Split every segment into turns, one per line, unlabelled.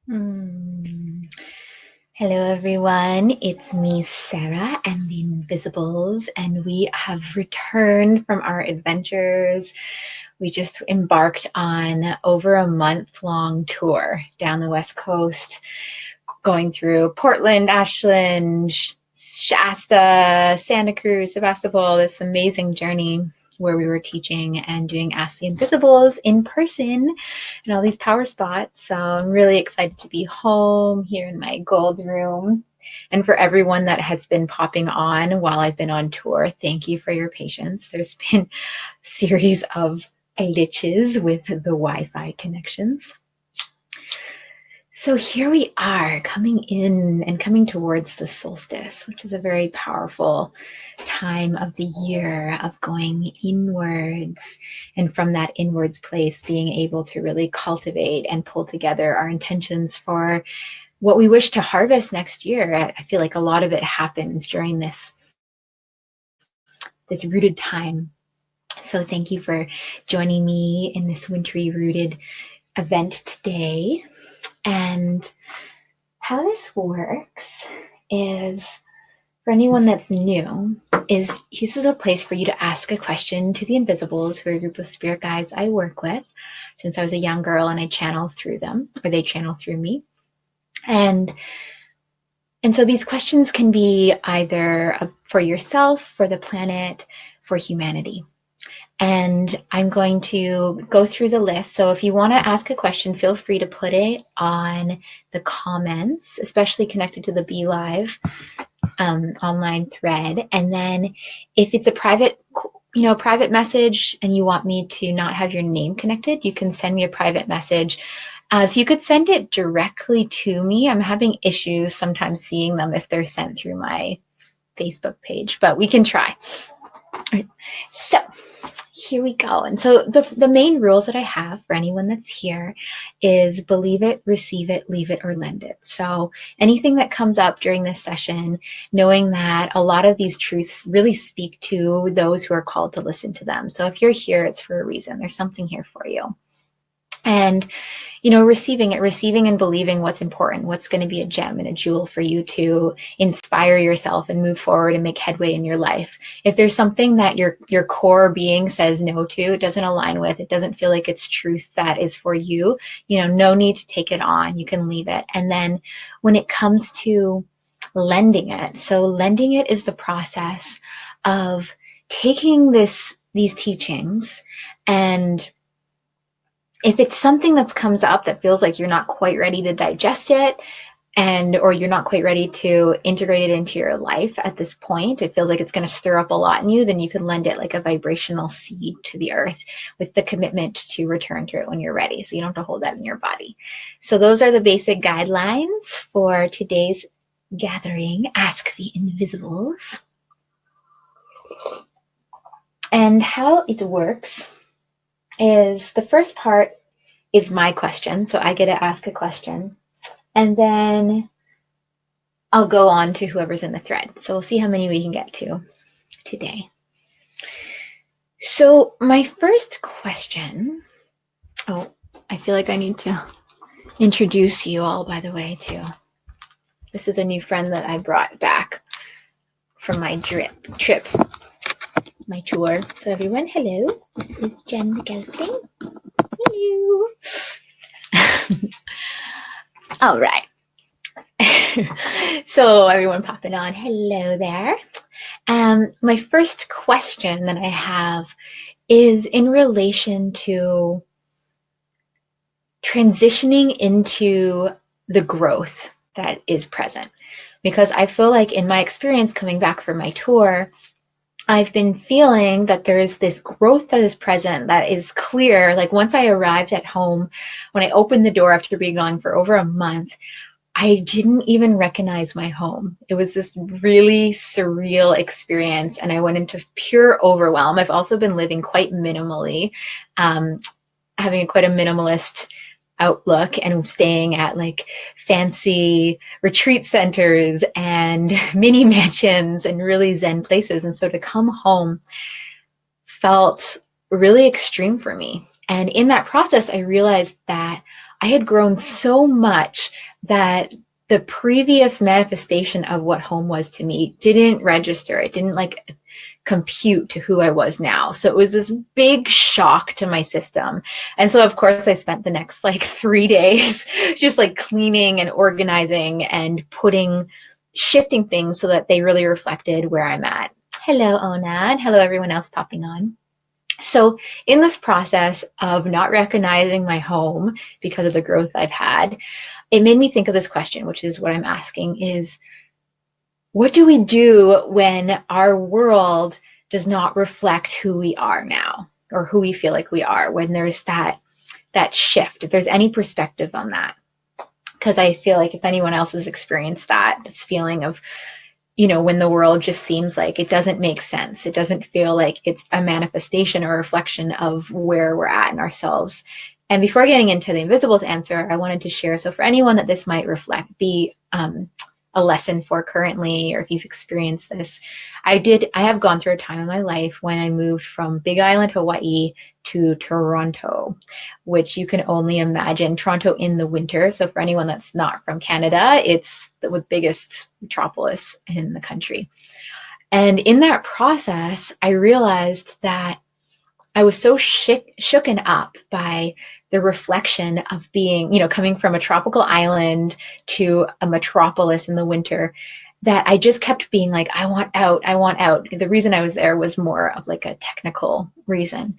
Mm. Hello, everyone. It's me, Sarah, and the Inviisibles, and we have returned from our adventures. We just embarked on over a month-long tour down the West Coast, going through Portland, Ashland, Shasta, Santa Cruz, Sebastopol, this amazing journey where we were teaching and doing Ask the Invisibles in person and all these power spots. So I'm really excited to be home here in my gold room. And for everyone that has been popping on while I've been on tour, thank you for your patience. There's been a series of glitches with the Wi-Fi connections. So here we are coming in and coming towards the solstice, which is a very powerful time of the year of going inwards. And from that inwards place, being able to really cultivate and pull together our intentions for what we wish to harvest next year. I feel like a lot of it happens during this rooted time. So thank you for joining me in this wintry rooted event today. And how this works is, for anyone that's new, is this is a place for you to ask a question to the Invisibles, who are a group of spirit guides I work with since I was a young girl, and I channel through them, or they channel through me. And so these questions can be either for yourself, for the planet, for humanity. And I'm going to go through the list. So if you want to ask a question, feel free to put it on the comments, especially connected to the Be Live online thread. And then if it's a private message and you want me to not have your name connected, you can send me a private message. If you could send it directly to me, I'm having issues sometimes seeing them if they're sent through my Facebook page, but we can try. So here we go. And so the main rules that I have for anyone that's here is believe it, receive it, leave it, or lend it. So anything that comes up during this session, knowing that a lot of these truths really speak to those who are called to listen to them. So if you're here, it's for a reason. There's something here for you. And receiving and believing what's important, what's going to be a gem and a jewel for you to inspire yourself and move forward and make headway in your life. If there's something that your core being says no to, it doesn't align with, it doesn't feel like it's truth that is for you, no need to take it on. You can leave it. And then when it comes to lending it, so lending it is the process of taking these teachings, and if it's something that comes up that feels like you're not quite ready to digest it, or you're not quite ready to integrate it into your life at this point, it feels like it's going to stir up a lot in you, then you can lend it like a vibrational seed to the earth with the commitment to return to it when you're ready. So you don't have to hold that in your body. So those are the basic guidelines for today's gathering, Ask the Invisibles. And how it works is, the first part is my question. So I get to ask a question, and then I'll go on to whoever's in the thread. So we'll see how many we can get to today. So my first question, I feel like I need to introduce you all, by the way, too. This is a new friend that I brought back from my trip, my tour. So everyone, hello. This is Jen the Gelfling. Hello. All right. So everyone popping on, hello there. My first question that I have is in relation to transitioning into the growth that is present. Because I feel like in my experience coming back from my tour, I've been feeling that there's this growth that is present, that is clear. Like once I arrived at home, when I opened the door after being gone for over a month, I didn't even recognize my home. It was this really surreal experience, and I went into pure overwhelm. I've also been living quite minimally, having quite a minimalist outlook, and staying at like fancy retreat centers and mini mansions and really zen places. And so to come home felt really extreme for me. And in that process, I realized that I had grown so much that the previous manifestation of what home was to me didn't register. It didn't like compute to who I was now. So it was this big shock to my system. And so of course I spent the next like 3 days just like cleaning and organizing and shifting things so that they really reflected where I'm at. Hello, Onad. Hello, everyone else popping on. So in this process of not recognizing my home because of the growth I've had, it made me think of this question, which is what I'm asking is, what do we do when our world does not reflect who we are now or who we feel like we are, when there's that shift, if there's any perspective on that? Because I feel like if anyone else has experienced that, this feeling of, when the world just seems like it doesn't make sense. It doesn't feel like it's a manifestation or a reflection of where we're at in ourselves. And before getting into the Inviisbles answer, I wanted to share, so for anyone that this might be a lesson for currently, or if you've experienced this, I have gone through a time in my life when I moved from Big Island, Hawaii to Toronto, which you can only imagine, Toronto in the winter. So for anyone that's not from Canada, it's the biggest metropolis in the country. And in that process, I realized that I was so shooken up by the reflection of being, coming from a tropical island to a metropolis in the winter, that I just kept being like, I want out, I want out. The reason I was there was more of like a technical reason.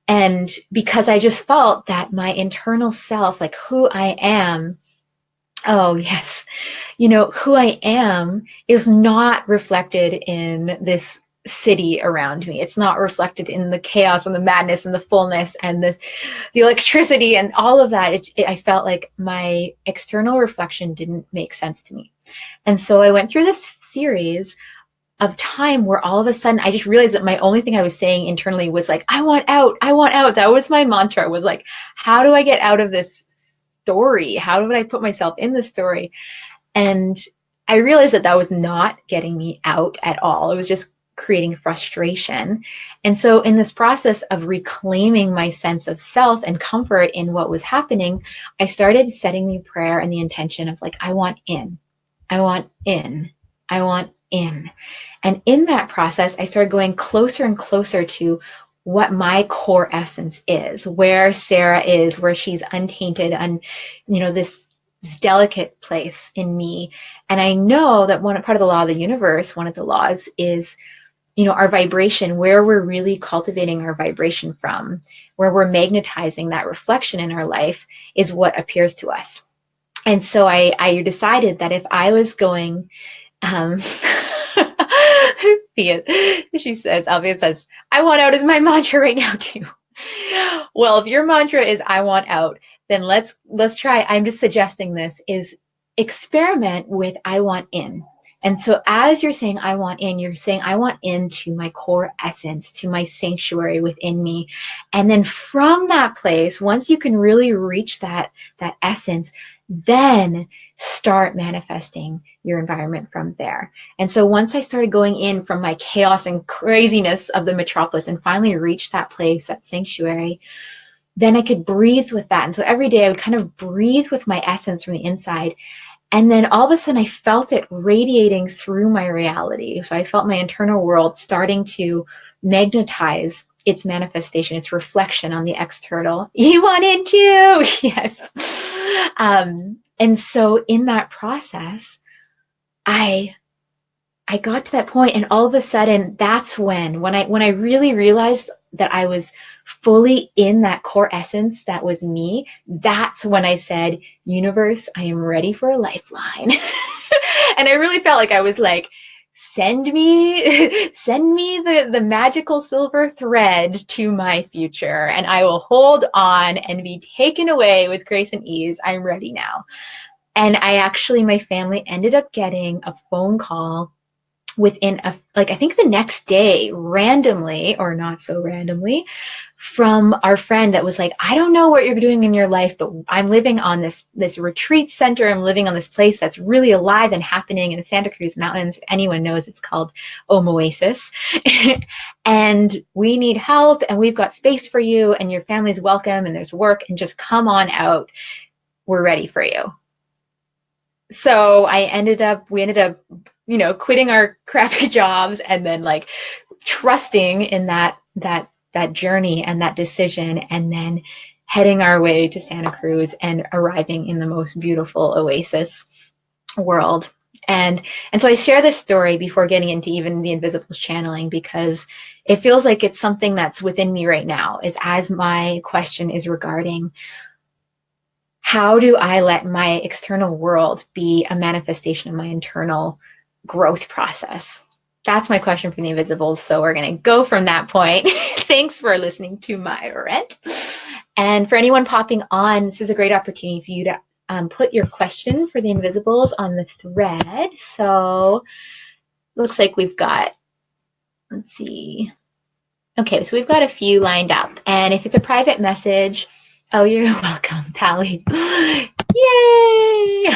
And because I just felt that my internal self, like who I am, oh yes, who I am is not reflected in this city around me. It's not reflected in the chaos and the madness and the fullness and the electricity and all of that. I felt like my external reflection didn't make sense to me. And so I went through this series of time where all of a sudden I just realized that my only thing I was saying internally was like, I want out, I want out. That was my mantra, was like, how do I get out of this story? How do I put myself in the story? And I realized that was not getting me out at all. It was just creating frustration. And so in this process of reclaiming my sense of self and comfort in what was happening, I started setting the prayer and the intention of like, I want in, I want in, I want in. And in that process, I started going closer and closer to what my core essence is, where Saera is, where she's untainted, and this delicate place in me. And I know that one part of the law of the universe, one of the laws is, our vibration, where we're really cultivating our vibration from, where we're magnetizing that reflection in our life, is what appears to us. And so I decided that if I was going, she says, Alvia says, I want out is my mantra right now too. Well, if your mantra is I want out, then let's try, I'm just suggesting this, is experiment with I want in. And so as you're saying I want in, you're saying I want into my core essence, to my sanctuary within me. And then from that place, once you can really reach that essence, then start manifesting your environment from there. And so once I started going in from my chaos and craziness of the metropolis and finally reached that place, that sanctuary, then I could breathe with that. And so every day I would kind of breathe with my essence from the inside. And then all of a sudden I felt it radiating through my reality. So I felt my internal world starting to magnetize its manifestation, its reflection on the external. You want it too? Yes. And so in that process, I got to that point, and all of a sudden, that's when I really realized that I was fully in that core essence that was me. That's when I said, universe, I am ready for a lifeline. And I really felt like I was like, send me the magical silver thread to my future, and I will hold on and be taken away with grace and ease. I'm ready now. And my family ended up getting a phone call within I think the next day, randomly or not so randomly, from our friend that was like, I don't know what you're doing in your life, but I'm living on this retreat center. I'm living on this place that's really alive and happening in the Santa Cruz Mountains. If anyone knows, it's called Oasis. And we need help, and we've got space for you, and your family's welcome, and there's work, and just come on out. we're ready for you. So we ended up, quitting our crappy jobs and then like trusting in that journey and that decision, and then heading our way to Santa Cruz and arriving in the most beautiful oasis world. And so I share this story before getting into even the Inviisbles channeling, because it feels like it's something that's within me right now, is as my question is regarding how do I let my external world be a manifestation of my internal growth process? That's my question for the Inviisbles. So we're going to go from that point. Thanks for listening to my rant. And for anyone popping on, this is a great opportunity for you to put your question for the Inviisbles on the thread. So looks like we've got, let's see. Okay, so we've got a few lined up. And if it's a private message, oh, you're welcome, Tally. Yay!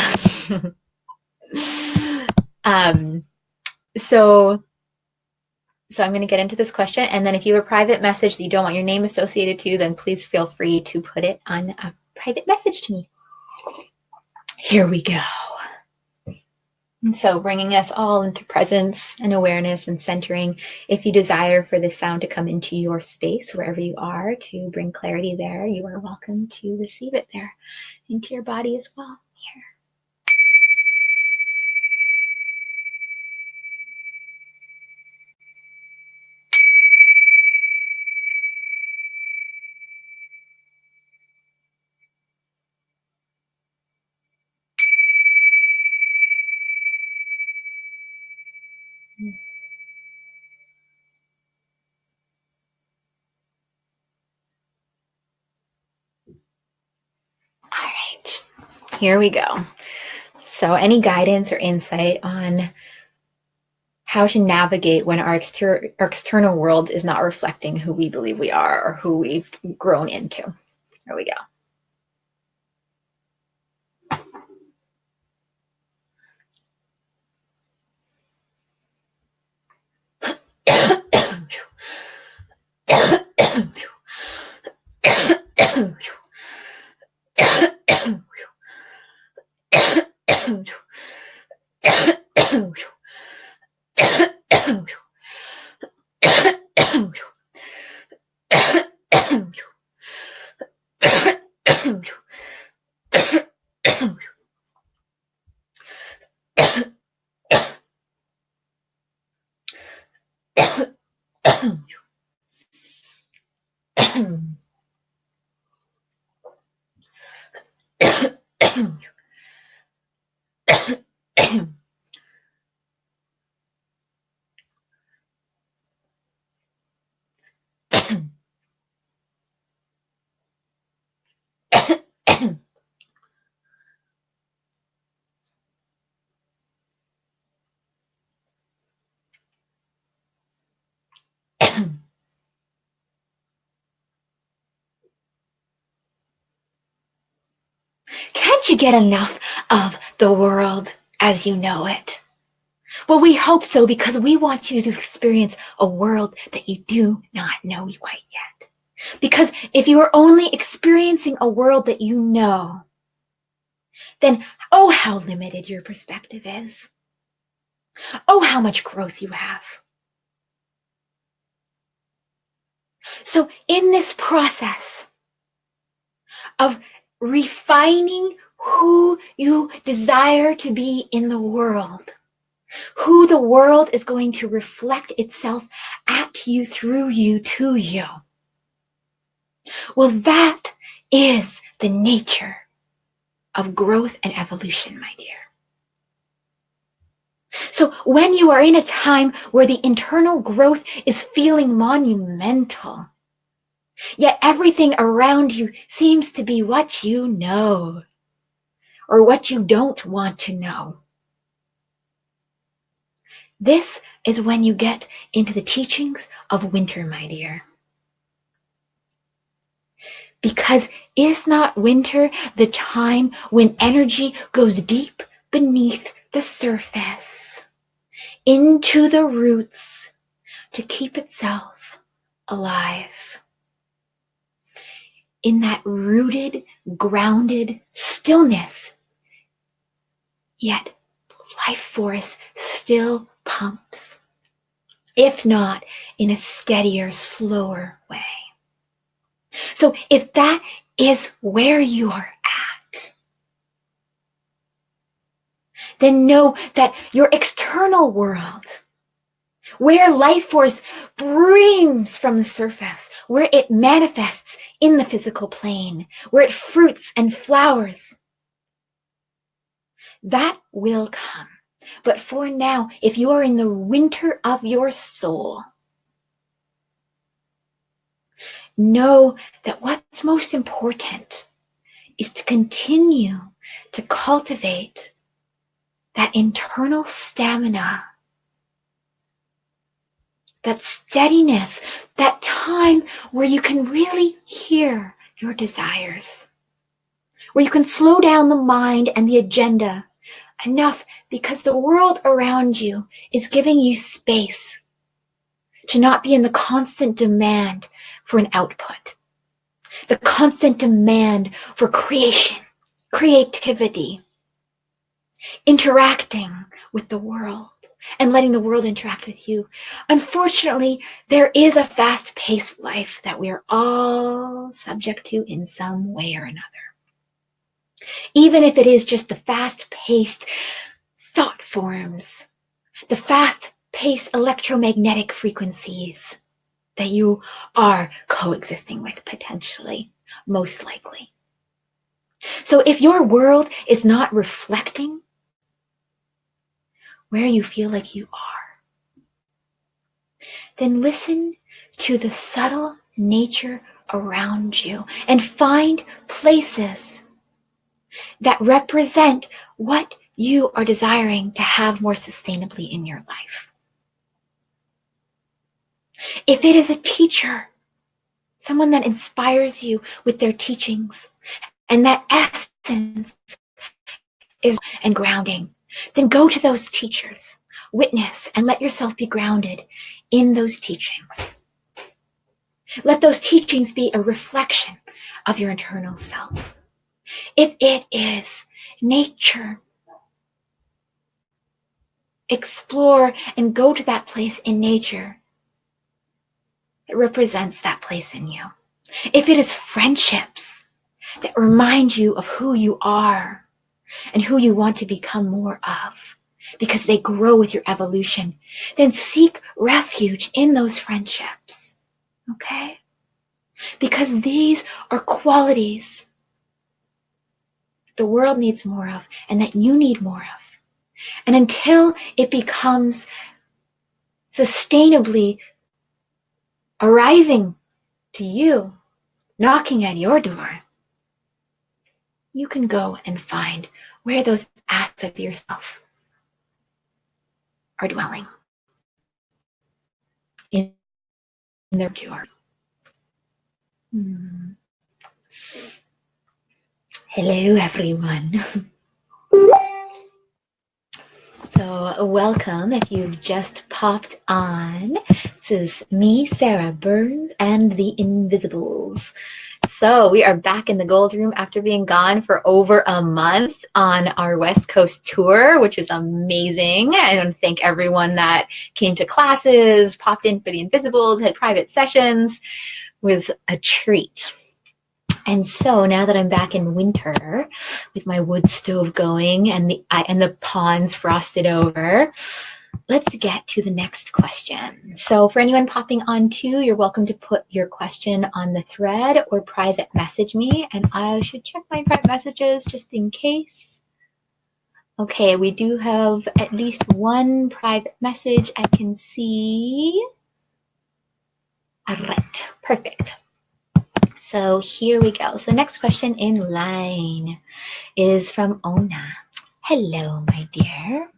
So I'm going to get into this question, and then if you have a private message that you don't want your name associated to, then please feel free to put it on a private message to me. Here we go. And so bringing us all into presence and awareness and centering. If you desire for this sound to come into your space, wherever you are, to bring clarity there, you are welcome to receive it there into your body as well. Here. All right, here we go. So any guidance or insight on how to navigate when our external world is not reflecting who we believe we are or who we've grown into. Here we go. Can't you get enough of the world as you know it? Well, we hope so, because we want you to experience a world that you do not know quite yet. Because if you are only experiencing a world that you know, then oh, how limited your perspective is. Oh, how much growth you have. So in this process of refining who you desire to be in the world, who the world is going to reflect itself at you, through you, to you, well, that is the nature of growth and evolution, my dear. So when you are in a time where the internal growth is feeling monumental, yet everything around you seems to be what you know or what you don't want to know, this is when you get into the teachings of winter, my dear. Because is not winter the time when energy goes deep beneath the surface, into the roots, to keep itself alive? in that rooted, grounded stillness. Yet life force still pumps, if not in a steadier, slower way. So if that is where you are at, then know that your external world, where life force breams from the surface, where it manifests in the physical plane, where it fruits and flowers, that will come. But for now, if you are in the winter of your soul, know that what's most important is to continue to cultivate that internal stamina, that steadiness, that time where you can really hear your desires, where you can slow down the mind and the agenda enough because the world around you is giving you space to not be in the constant demand for an output, the constant demand for creation, creativity, interacting with the world and letting the world interact with you. Unfortunately, there is a fast-paced life that we are all subject to in some way or another. Even if it is just the fast-paced thought forms, the fast-paced electromagnetic frequencies that you are coexisting with potentially, most likely. So if your world is not reflecting where you feel like you are, then listen to the subtle nature around you and find places that represent what you are desiring to have more sustainably in your life. If it is a teacher, someone that inspires you with their teachings, and that essence is and grounding, then go to those teachers, witness, and let yourself be grounded in those teachings. Let those teachings be a reflection of your internal self. If it is nature, explore and go to that place in nature that represents that place in you. If it is friendships that remind you of who you are and who you want to become more of, because they grow with your evolution, then seek refuge in those friendships, okay? Because these are qualities the world needs more of and that you need more of. And until it becomes sustainably arriving to you, knocking at your door, you can go and find where those aspects of yourself are dwelling in their door. Hello, everyone. So welcome if you've just popped on. This is me, Saera Burns, and the Inviibles. So we are back in the Gold Room after being gone for over a month on our West Coast tour, which is amazing. I want to thank everyone that came to classes, popped in for the Inviibles, had private sessions. It was a treat. And so now that I'm back in winter with my wood stove going and the ponds frosted over, let's get to the next question. So for anyone popping on too, you're welcome to put your question on the thread or private message me, and I should check my private messages just in case. Okay, we do have at least one private message I can see. All right, perfect. So here we go. So the next question in line is from Ona. Hello, my dear.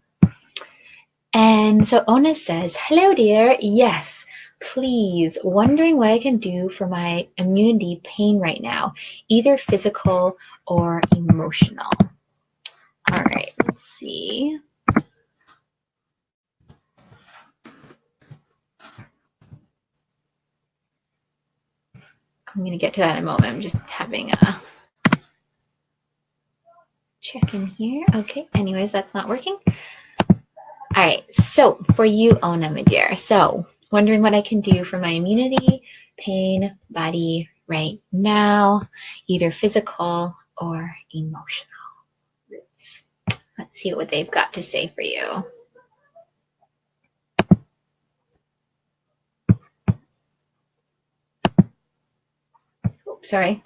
And so Ona says, hello, dear. Yes, please. Wondering what I can do for my immunity pain right now, either physical or emotional. All right, let's see. I'm going to get to that in a moment. I'm just having a check in here. Okay, anyways, that's not working. All right, so for you, Ona, my dear. So, wondering what I can do for my immunity, pain, body right now, either physical or emotional. Let's see what they've got to say for you. Oops, sorry.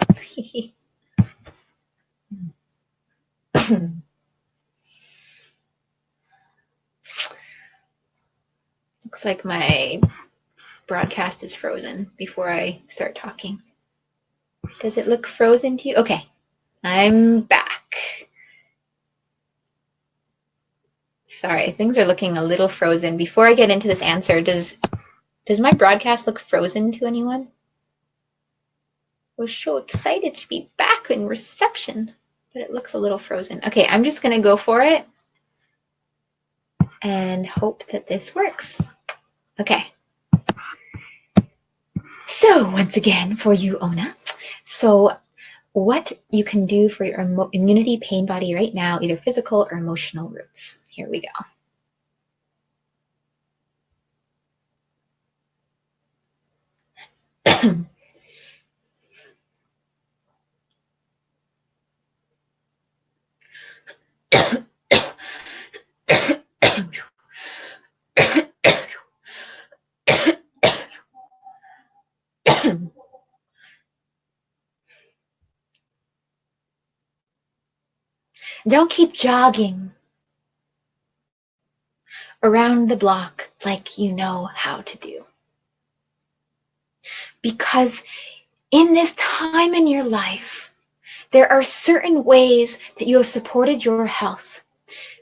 Looks like my broadcast is frozen before I start talking. Does it look frozen to you? Okay, I'm back. Sorry, things are looking a little frozen. Before I get into this answer, does my broadcast look frozen to anyone? I was so excited to be back in reception, but it looks a little frozen. Okay, I'm just going to go for it and hope that this works. Okay. So once again, for you, Ona. So what you can do for your immunity pain body right now, either physical or emotional roots. Here we go. Don't keep jogging around the block like you know how to do. Because in this time in your life, there are certain ways that you have supported your health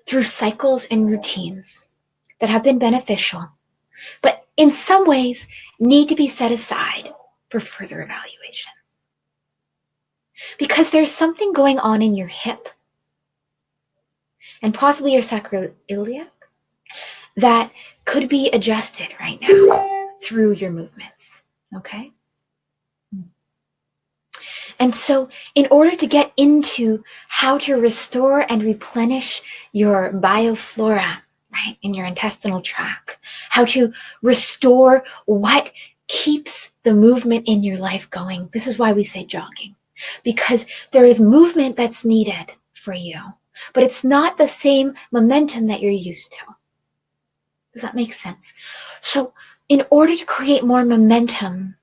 through cycles and routines that have been beneficial, but in some ways need to be set aside for further evaluation. Because there's something going on in your hip and possibly your sacroiliac that could be adjusted right now through your movements, okay? And so in order to get into how to restore and replenish your bioflora, right, in your intestinal tract, how to restore what keeps the movement in your life going, this is why we say jogging, because there is movement that's needed for you, but it's not the same momentum that you're used to. Does that make sense? So in order to create more momentum,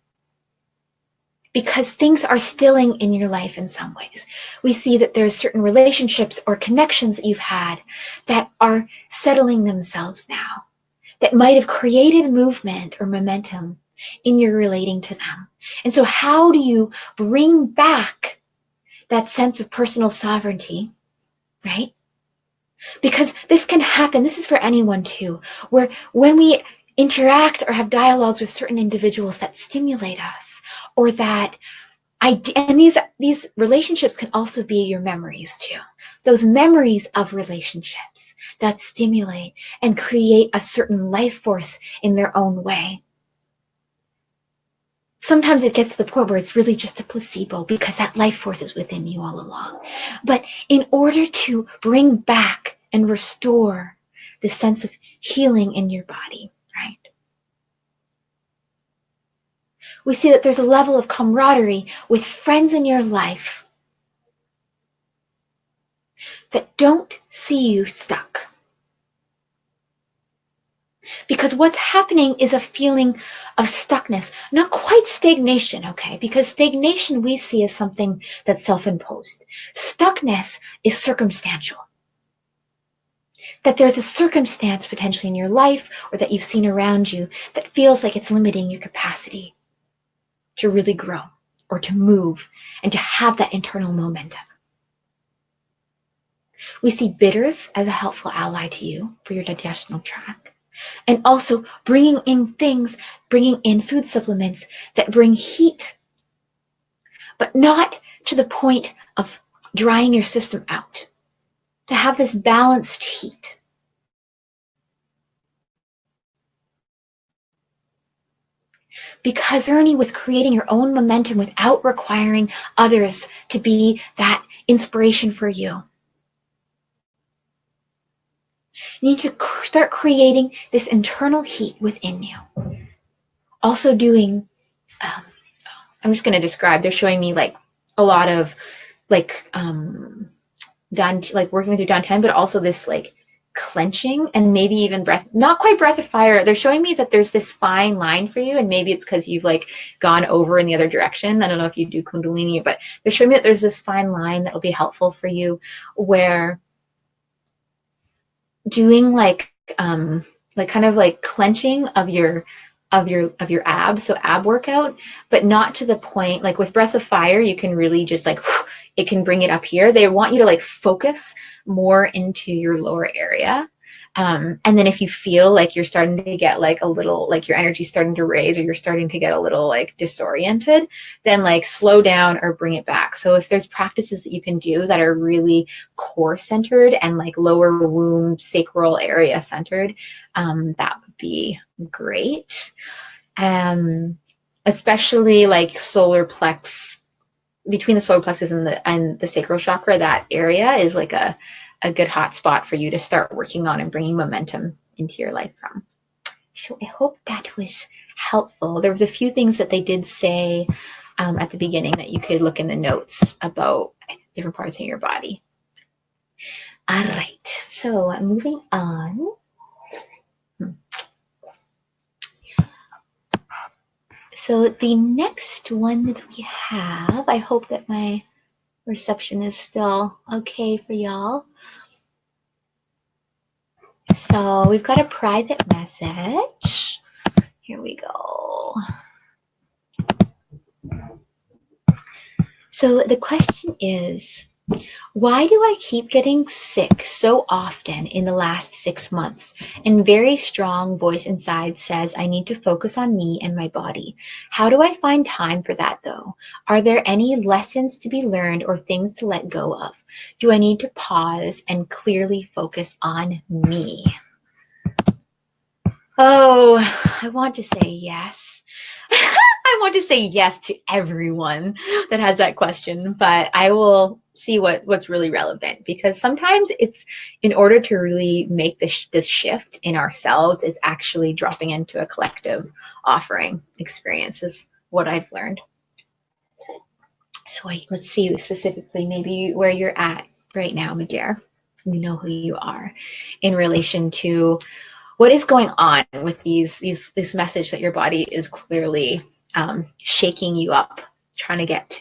because things are stilling in your life in some ways, we see that there's certain relationships or connections that you've had that are settling themselves now, that might have created movement or momentum in your relating to them. And so how do you bring back that sense of personal sovereignty, right? Because this can happen, this is for anyone too, where when we interact or have dialogues with certain individuals that stimulate us, or that and these relationships can also be your memories too. Those memories of relationships that stimulate and create a certain life force in their own way. Sometimes it gets to the point where it's really just a placebo because that life force is within you all along. But in order to bring back and restore the sense of healing in your body, right? We see that there's a level of camaraderie with friends in your life that don't see you stuck. Because what's happening is a feeling of stuckness, not quite stagnation, okay? Because stagnation we see as something that's self-imposed. Stuckness is circumstantial. That there's a circumstance potentially in your life or that you've seen around you that feels like it's limiting your capacity to really grow or to move and to have that internal momentum. We see bitters as a helpful ally to you for your digestional tract. And also bringing in food supplements that bring heat, but not to the point of drying your system out, to have this balanced heat. because journey with creating your own momentum without requiring others to be that inspiration for you. You need to start creating this internal heat within you. Also doing, I'm just going to describe, they're showing me like a lot of like like working with your down 10, but also this like clenching and maybe even breath, not quite breath of fire. They're showing me that there's this fine line for you, and maybe it's because you've like gone over in the other direction. I don't know if you do Kundalini, but they're showing me that there's this fine line that will be helpful for you, where doing like kind of like clenching of your abs, so ab workout, but not to the point like with breath of fire you can really just like it can bring it up here. They want you to like focus more into your lower area. And then if you feel like you're starting to get like a little, like your energy's starting to raise, or you're starting to get a little like disoriented, then like slow down or bring it back. So if there's practices that you can do that are really core centered and like lower womb, sacral area centered, that would be great. Especially like solar plex, between the solar plexus and the sacral chakra, that area is like a good hot spot for you to start working on and bringing momentum into your life from. So I hope that was helpful. There was a few things that they did say at the beginning that you could look in the notes about different parts of your body. All right, so moving on. So the next one that we have, I hope that my reception is still okay for y'all. So we've got a private message. Here we go. So the question is, why do I keep getting sick so often in the last 6 months? And very strong voice inside says I need to focus on me and my body. How do I find time for that though? Are there any lessons to be learned or things to let go of? Do I need to pause and clearly focus on me? Oh, I want to say yes. I want to say yes to everyone that has that question, but I will see what's really relevant, because sometimes it's, in order to really make this shift in ourselves, it's actually dropping into a collective offering experience is what I've learned. So let's see specifically maybe where you're at right now, Madare. You know who you are in relation to what is going on with this message that your body is clearly shaking you up, trying to get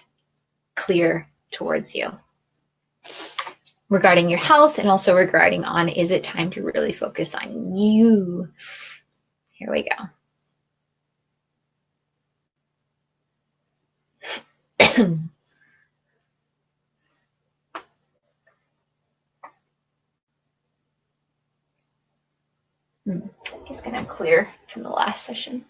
clear towards you regarding your health, and also regarding on, is it time to really focus on you? Here we go. Just gonna clear from the last session.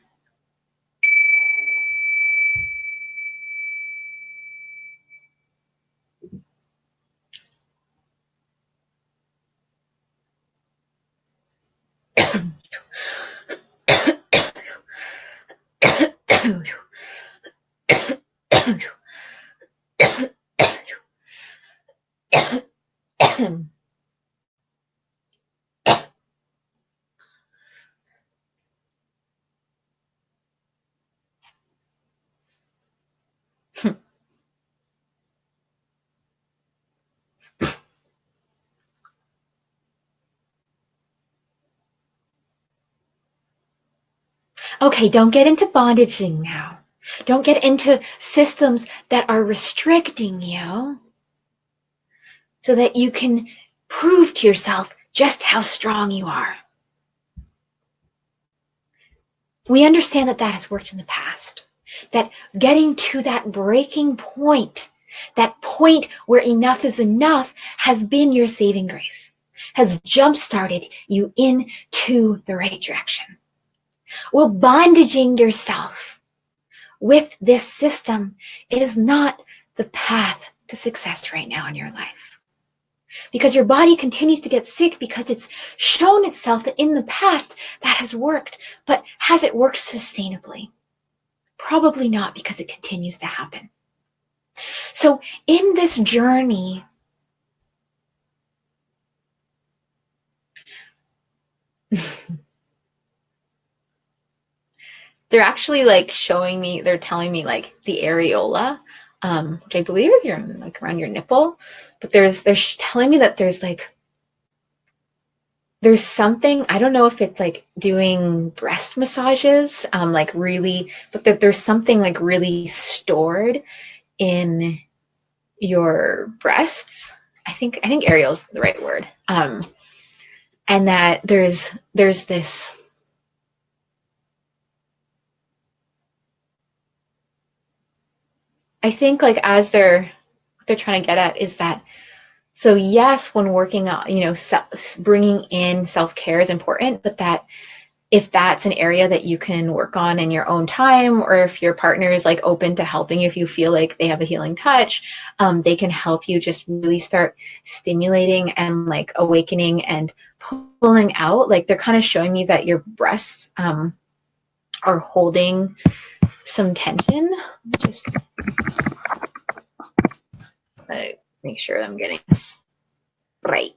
Okay, don't get into bondaging now. Don't get into systems that are restricting you, so that you can prove to yourself just how strong you are. We understand that has worked in the past, that getting to that breaking point, that point where enough is enough, has been your saving grace, has jump-started you into the right direction. Well, bondaging yourself with this system is not the path to success right now in your life. Because your body continues to get sick because it's shown itself that in the past that has worked, but has it worked sustainably? Probably not, because it continues to happen. So in this journey, they're actually like showing me, they're telling me like the areola, which I believe is your like around your nipple, but they're telling me that there's something, I don't know if it's like doing breast massages, like really, but that there's something like really stored in your breasts. I think areola is the right word. And that there's this, I think like as what they're trying to get at is that, so yes, when working on, bringing in self-care is important, but that if that's an area that you can work on in your own time, or if your partner is like open to helping, if you feel like they have a healing touch, they can help you just really start stimulating and like awakening and pulling out. Like they're kind of showing me that your breasts are holding some tension. Just make sure I'm getting this right.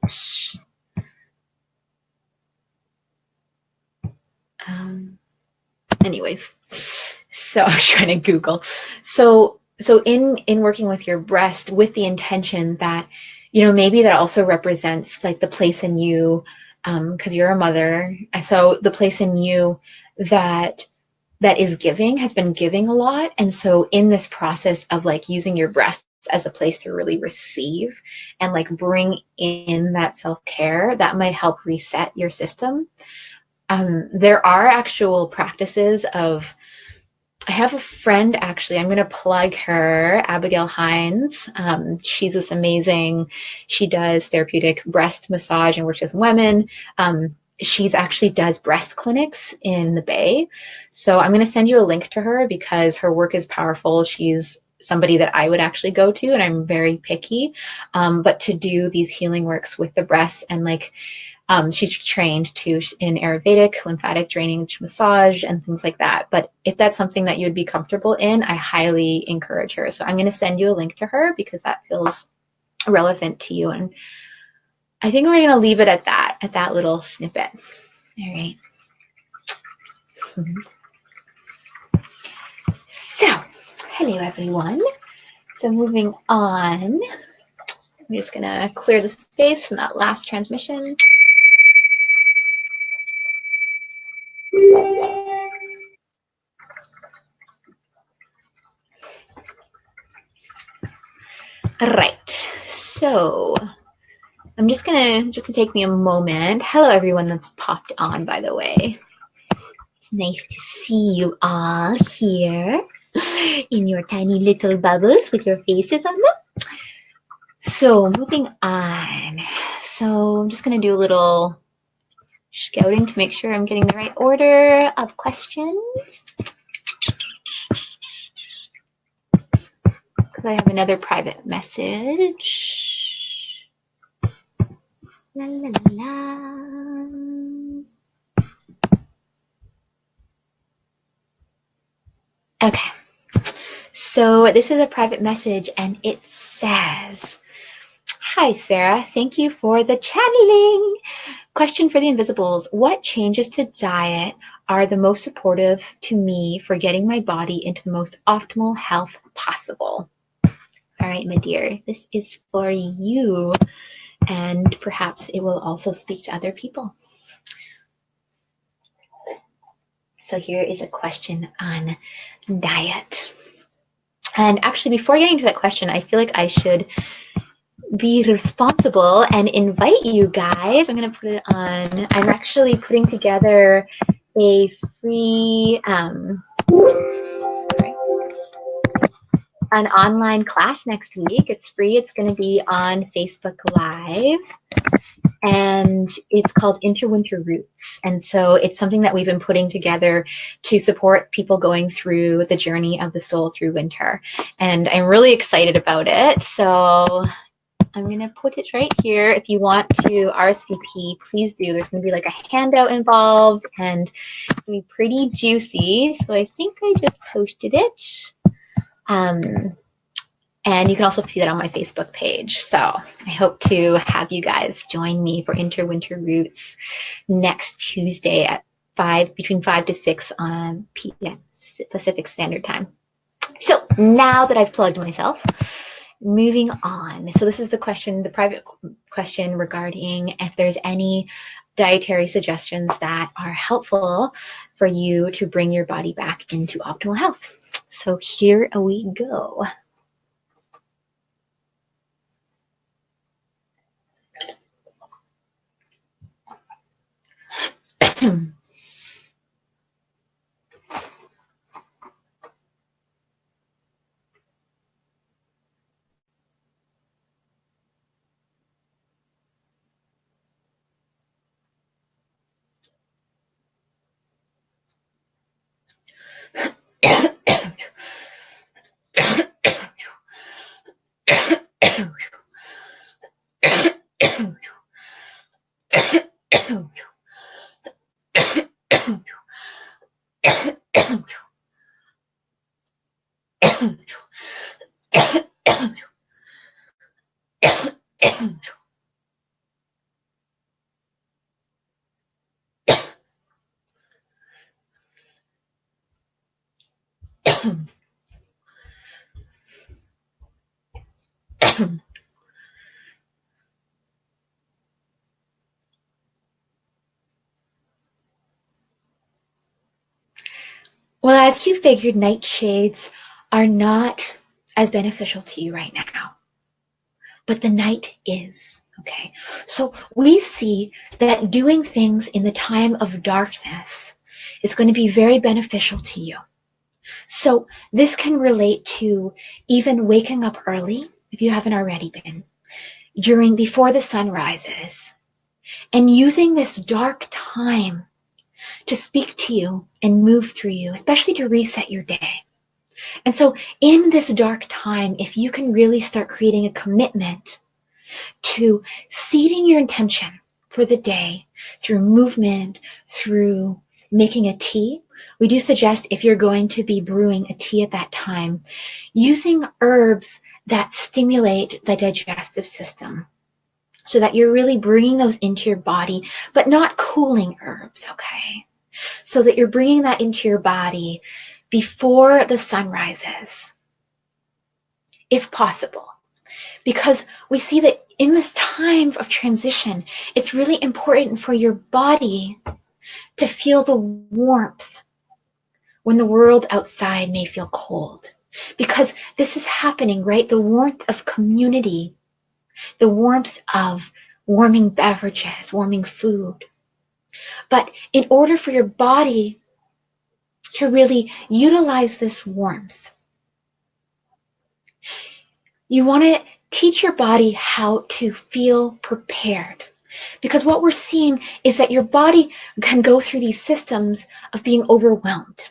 Anyways, so I was trying to Google. So in working with your breast with the intention that, maybe that also represents like the place in you, because you're a mother. So the place in you that is giving, has been giving a lot. And so in this process of like using your breasts as a place to really receive and like bring in that self-care, that might help reset your system. There are actual practices of, I have a friend, actually, I'm going to plug her, Abigail Hines. She's this amazing, she does therapeutic breast massage and works with women. She's actually does breast clinics in the Bay. So I'm going to send you a link to her because her work is powerful. She's somebody that I would actually go to, and I'm very picky. But to do these healing works with the breasts and like, she's trained too in Ayurvedic, lymphatic drainage massage, and things like that. But if that's something that you would be comfortable in, I highly encourage her. So I'm going to send you a link to her because that feels relevant to you. And I think we're going to leave it at that little snippet. All right. So, hello everyone. So moving on, I'm just going to clear the space from that last transmission. All right. So I'm just gonna take me a moment. Hello everyone that's popped on, by the way. It's nice to see you all here in your tiny little bubbles with your faces on them. So moving on. So I'm just gonna do a little scouting to make sure I'm getting the right order of questions. Because I have another private message. La la la la. Okay. So this is a private message and it says, "Hi Sarah, thank you for the channeling. Question for the Inviisbles. What changes to diet are the most supportive to me for getting my body into the most optimal health possible?" All right, my dear, this is for you, and perhaps it will also speak to other people. So here is a question on diet. And actually, before getting to that question, I feel like I should be responsible and invite you guys. I'm going to put it on. I'm actually putting together a free, an online class next week. It's free. It's going to be on Facebook Live. And it's called Interwinter Roots. And so it's something that we've been putting together to support people going through the journey of the soul through winter. And I'm really excited about it. So I'm going to put it right here. If you want to RSVP, please do. There's going to be like a handout involved, and it's going to be pretty juicy. So I think I just posted it. And you can also see that on my Facebook page. So I hope to have you guys join me for Interwinter Roots next Tuesday at between 5 to 6 p.m. Pacific Standard Time. So now that I've plugged myself, moving on. So this is the question, the private question regarding if there's any dietary suggestions that are helpful for you to bring your body back into optimal health. So here we go. Well, as you figured, nightshades are not as beneficial to you right now, but the night is. Okay, so we see that doing things in the time of darkness is going to be very beneficial to you. So this can relate to even waking up early, if you haven't already been, before the sun rises, and using this dark time to speak to you and move through you, especially to reset your day. And so in this dark time, if you can really start creating a commitment to seeding your intention for the day through movement, through making a tea. We do suggest, if you're going to be brewing a tea at that time, using herbs that stimulate the digestive system so that you're really bringing those into your body, but not cooling herbs, okay? So that you're bringing that into your body before the sun rises, if possible. Because we see that in this time of transition, it's really important for your body to feel the warmth when the world outside may feel cold. Because this is happening, right? The warmth of community, the warmth of warming beverages, warming food. But in order for your body to really utilize this warmth, you want to teach your body how to feel prepared. Because what we're seeing is that your body can go through these systems of being overwhelmed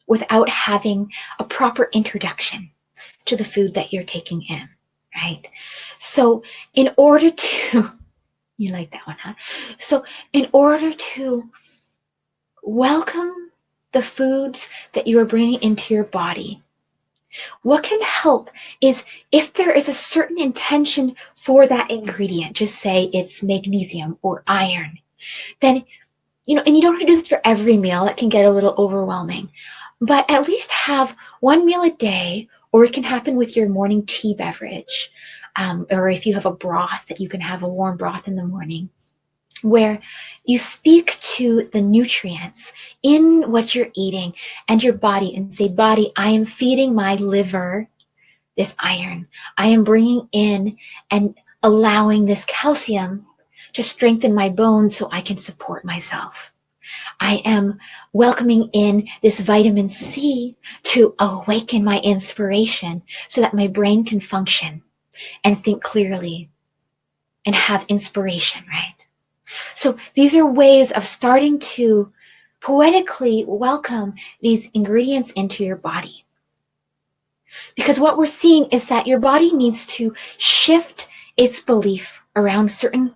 without having a proper introduction to the food that you're taking in, right? So in order to, you like that one, huh? So in order to welcome the foods that you are bringing into your body, what can help is if there is a certain intention for that ingredient, just say it's magnesium or iron, then, and you don't have to do this for every meal. That can get a little overwhelming, but at least have one meal a day, or it can happen with your morning tea beverage, or if you have a broth, that you can have a warm broth in the morning, where you speak to the nutrients in what you're eating and your body and say, body, I am feeding my liver this iron. I am bringing in and allowing this calcium to strengthen my bones so I can support myself. I am welcoming in this vitamin C to awaken my inspiration so that my brain can function and think clearly and have inspiration, right? So these are ways of starting to poetically welcome these ingredients into your body. Because what we're seeing is that your body needs to shift its belief around certain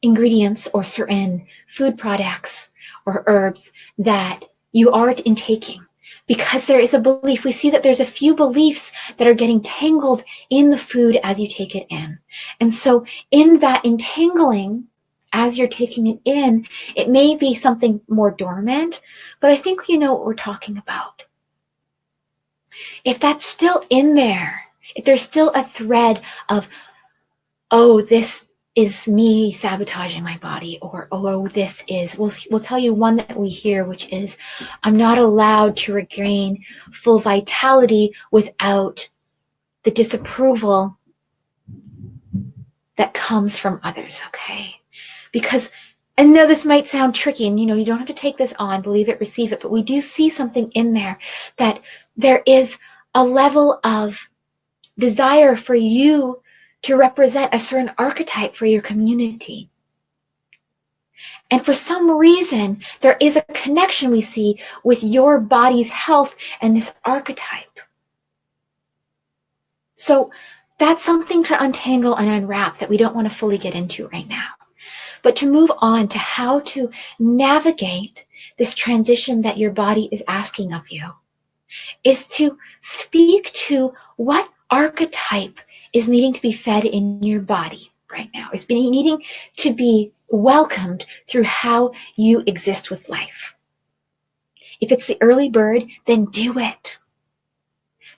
ingredients or certain food products or herbs that you are intaking. Because there is a belief, we see that there's a few beliefs that are getting tangled in the food as you take it in. And so in that entangling, as you're taking it in, it may be something more dormant, but I think you know what we're talking about. If that's still in there, if there's still a thread of, oh, this is me sabotaging my body, or oh, this is, we'll tell you one that we hear, which is, I'm not allowed to regain full vitality without the disapproval that comes from others, okay? Because I know this might sound tricky, and you don't have to take this on, believe it, receive it, but we do see something in there that there is a level of desire for you to represent a certain archetype for your community. And for some reason, there is a connection we see with your body's health and this archetype. So that's something to untangle and unwrap that we don't want to fully get into right now. But to move on to how to navigate this transition that your body is asking of you is to speak to what archetype is needing to be fed in your body right now, is needing to be welcomed through how you exist with life. If it's the early bird, then do it.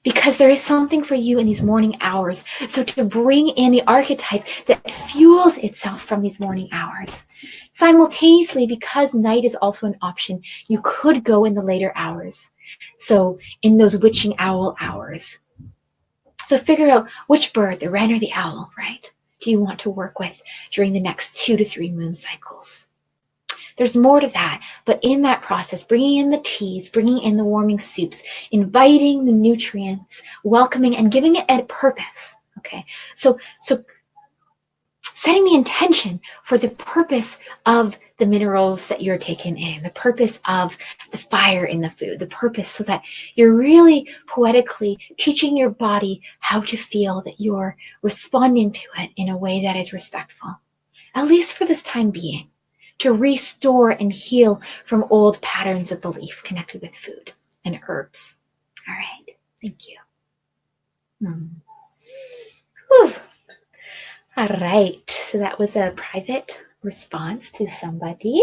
Because there is something for you in these morning hours. So to bring in the archetype that fuels itself from these morning hours. Simultaneously, because night is also an option, you could go in the later hours. So in those witching owl hours. So figure out which bird, the wren or the owl, right, do you want to work with during the next 2 to 3 moon cycles. There's more to that, but in that process, bringing in the teas, bringing in the warming soups, inviting the nutrients, welcoming and giving it a purpose, okay? So setting the intention for the purpose of the minerals that you're taking in, the purpose of the fire in the food, the purpose so that you're really poetically teaching your body how to feel, that you're responding to it in a way that is respectful, at least for this time being, to restore and heal from old patterns of belief connected with food and herbs. All right, thank you. Whew. All right, so that was a private response to somebody.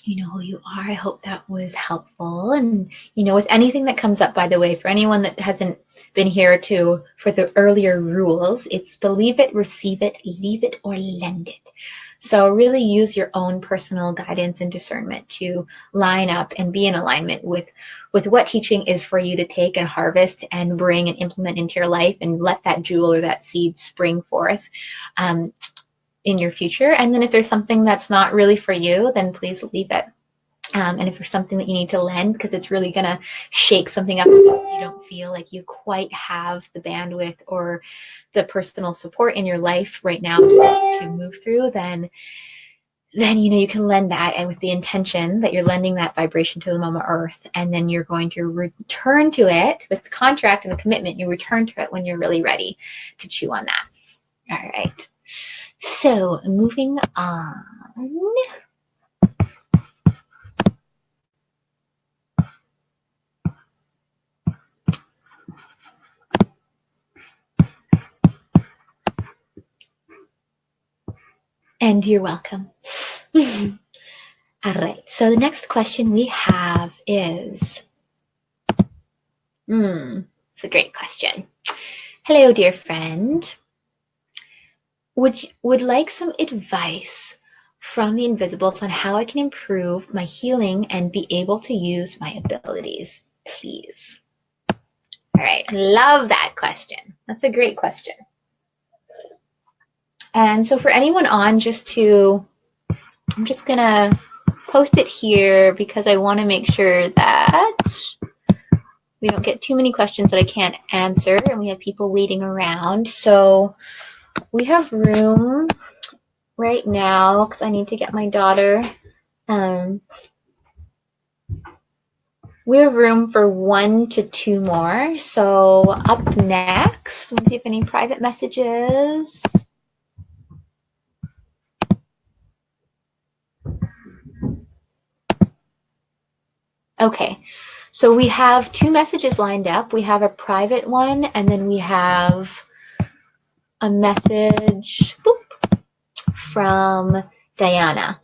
You know who you are. I hope that was helpful. And, with anything that comes up, by the way, for anyone that hasn't been here for the earlier rules, it's believe it, receive it, leave it, or lend it. So really use your own personal guidance and discernment to line up and be in alignment with what teaching is for you to take and harvest and bring and implement into your life, and let that jewel or that seed spring forth in your future. And then if there's something that's not really for you, then please leave it. And if there's something that you need to lend because it's really going to shake something up, you don't feel like you quite have the bandwidth or the personal support in your life right now to move through, then you can lend that, and with the intention that you're lending that vibration to the Mama Earth, and then you're going to return to it with the contract and the commitment. You return to it when you're really ready to chew on that. All right. So moving on. And you're welcome. All right, so the next question we have is, it's a great question. Hello, dear friend. Would like some advice from the Inviisbles on how I can improve my healing and be able to use my abilities, please. All right, love that question. That's a great question. And so for anyone on, I'm just gonna post it here because I want to make sure that we don't get too many questions that I can't answer and we have people waiting around. So we have room right now because I need to get my daughter We have room for 1 to 2 more. So up next, let's see if any private messages. Okay, so we have 2 messages lined up. We have a private one, and then we have a message from Diana.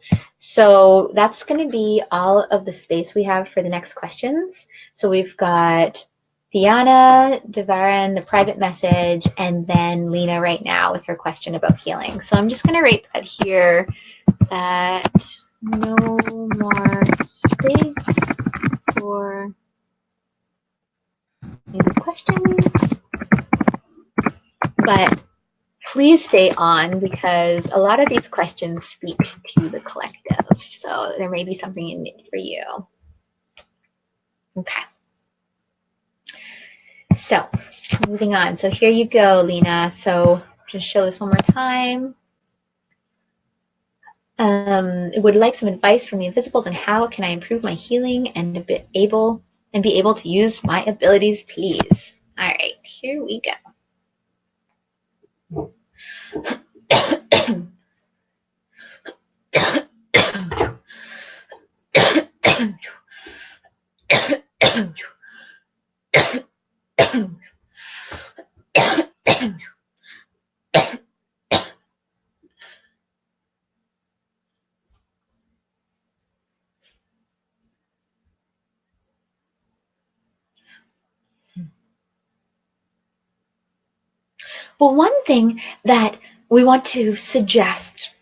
So that's going to be all of the space we have for the next questions. So we've got Diana, Devaran, the private message, and then Lena right now with her question about healing. So I'm just going to write that here, that no more space for new questions, but please stay on because a lot of these questions speak to the collective. So there may be something in it for you. Okay. So moving on. So here you go, Lena. So just show this one more time. Would like some advice from the Inviisbles on how can I improve my healing and be able to use my abilities, please. All right, here we go. Well, one thing that we want to suggest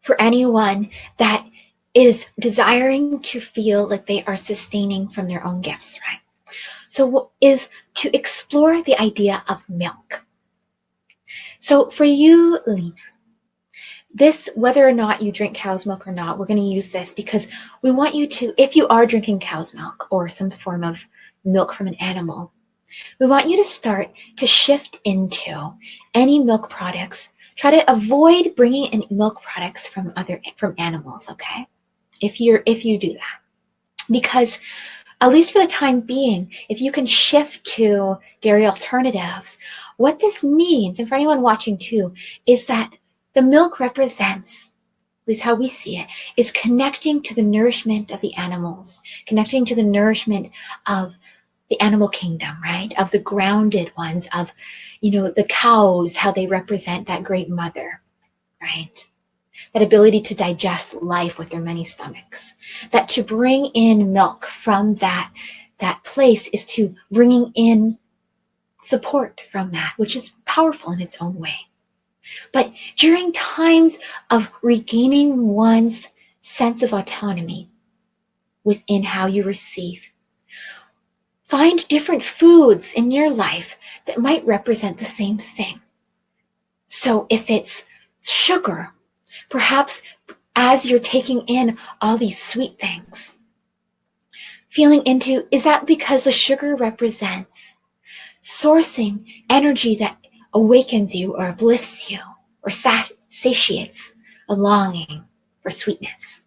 for anyone that is desiring to feel like they are sustaining from their own gifts, right? So is to explore the idea of milk. So for you, Lena, this, whether or not you drink cow's milk or not, we're going to use this because we want you to, if you are drinking cow's milk or some form of milk from an animal, we want you to start to shift into any milk products. Try to avoid bringing in milk products from animals, okay? If you do that, because at least for the time being, if you can shift to dairy alternatives, what this means, and for anyone watching too, is that the milk represents, at least how we see it, is connecting to the nourishment of the animals, connecting to the nourishment of the animal kingdom, right? Of the grounded ones, of, the cows, how they represent that great mother, right? That ability to digest life with their many stomachs. That to bring in milk from that place is to bringing in support from that, which is powerful in its own way. But during times of regaining one's sense of autonomy within how you receive, find different foods in your life that might represent the same thing. So if it's sugar, perhaps as you're taking in all these sweet things, feeling into, is that because the sugar represents sourcing energy that awakens you or uplifts you or satiates a longing for sweetness?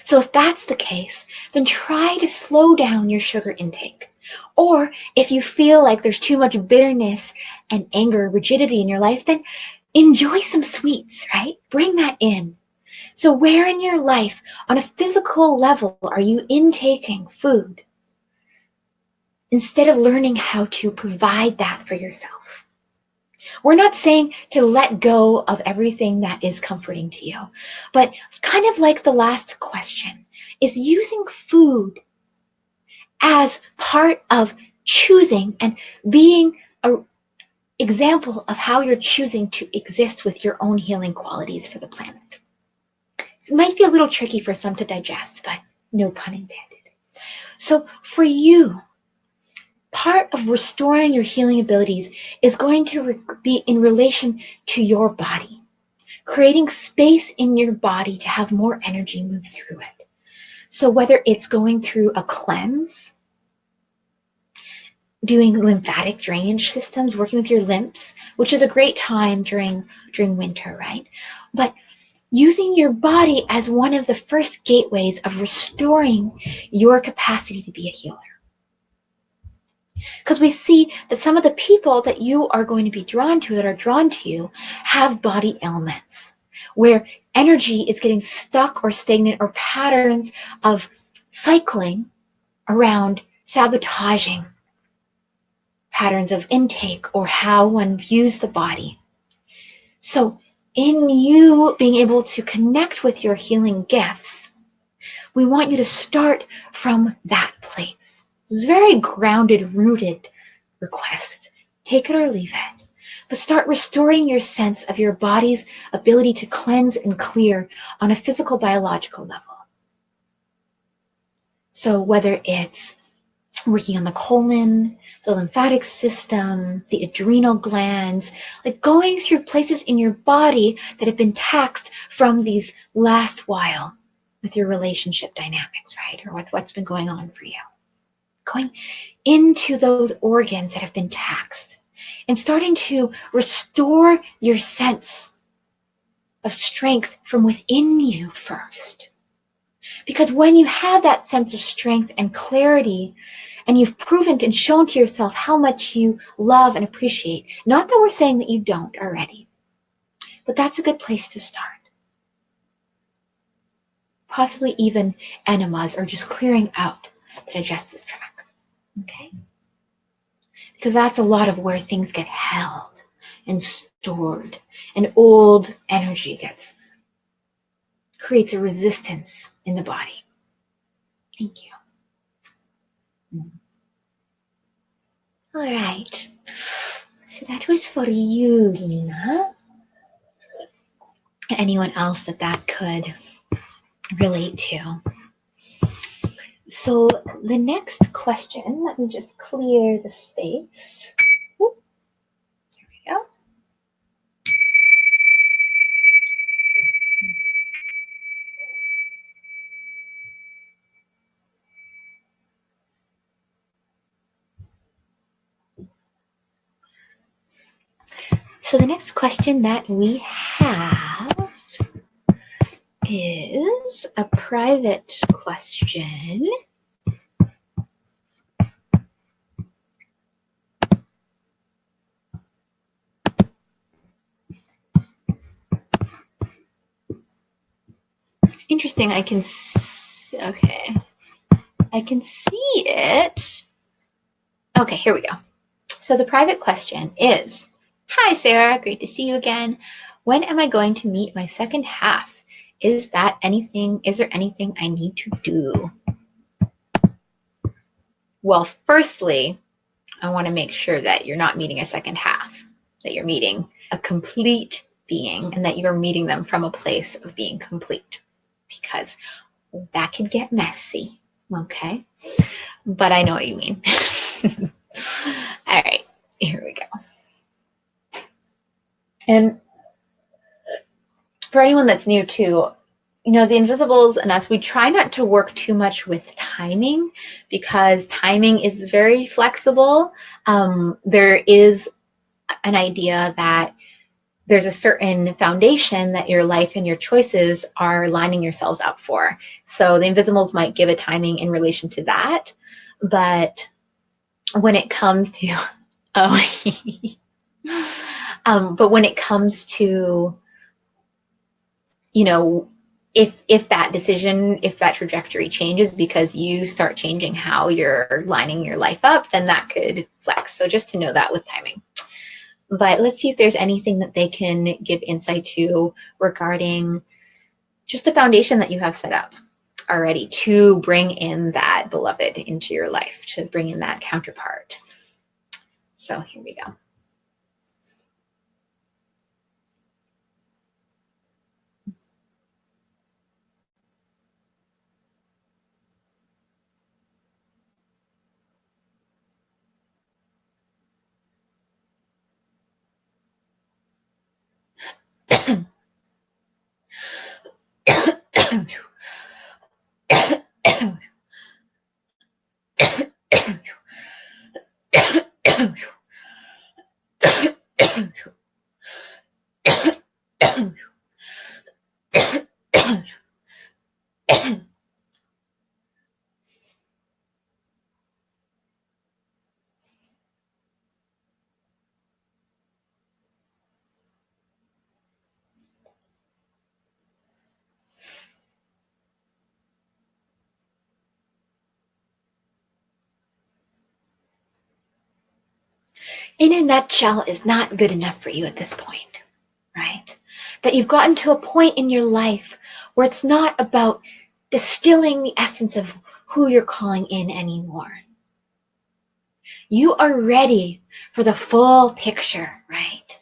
So if that's the case, then try to slow down your sugar intake. Or if you feel like there's too much bitterness and anger, rigidity in your life, then enjoy some sweets, right? Bring that in. So where in your life, on a physical level, are you intaking food instead of learning how to provide that for yourself? We're not saying to let go of everything that is comforting to you, but kind of like the last question, is using food as part of choosing and being an example of how you're choosing to exist with your own healing qualities for the planet. It might be a little tricky for some to digest, but no pun intended. So for you, part of restoring your healing abilities is going to be in relation to your body, creating space in your body to have more energy move through it. So whether it's going through a cleanse, doing lymphatic drainage systems, working with your lymphs, which is a great time during winter, right? But using your body as one of the first gateways of restoring your capacity to be a healer. Because we see that some of the people that you are going to be drawn to, that are drawn to you, have body ailments where energy is getting stuck or stagnant, or patterns of cycling around sabotaging patterns of intake or how one views the body. So in you being able to connect with your healing gifts, we want you to start from that place. It's a very grounded, rooted request. Take it or leave it. But start restoring your sense of your body's ability to cleanse and clear on a physical, biological level. So whether it's working on the colon, the lymphatic system, the adrenal glands, like going through places in your body that have been taxed from these last while with your relationship dynamics, right? Or what's been going on for you. Going into those organs that have been taxed and starting to restore your sense of strength from within you first. Because when you have that sense of strength and clarity, and you've proven and shown to yourself how much you love and appreciate, not that we're saying that you don't already, but that's a good place to start. Possibly even enemas, or just clearing out the digestive tract. Okay? Because that's a lot of where things get held and stored, and old energy creates a resistance in the body. Thank you. All right. So that was for you, Lena. Anyone else that could relate to. So the next question, let me just clear the space. Whoop. Here we go. So the next question that we have is a private question. It's interesting. I can see it. Okay, here we go. So the private question is, hi Sarah, great to see you again. When am I going to meet my second half? Is there anything I need to do? Well, firstly, I want to make sure that you're not meeting a second half, that you're meeting a complete being, and that you're meeting them from a place of being complete, because that could get messy, okay? But I know what you mean. All right, here we go. And for anyone that's new too, the Inviisbles and us, we try not to work too much with timing, because timing is very flexible. There is an idea that there's a certain foundation that your life and your choices are lining yourselves up for. So the Inviisbles might give a timing in relation to that. But when it comes to, but when it comes to, if that decision, if that trajectory changes because you start changing how you're lining your life up, then that could flex. So just to know that with timing. But let's see if there's anything that they can give insight to regarding just the foundation that you have set up already to bring in that beloved into your life, to bring in that counterpart. So here we go. In a nutshell is not good enough for you at this point, right? That you've gotten to a point in your life where it's not about distilling the essence of who you're calling in anymore. You are ready for the full picture, right?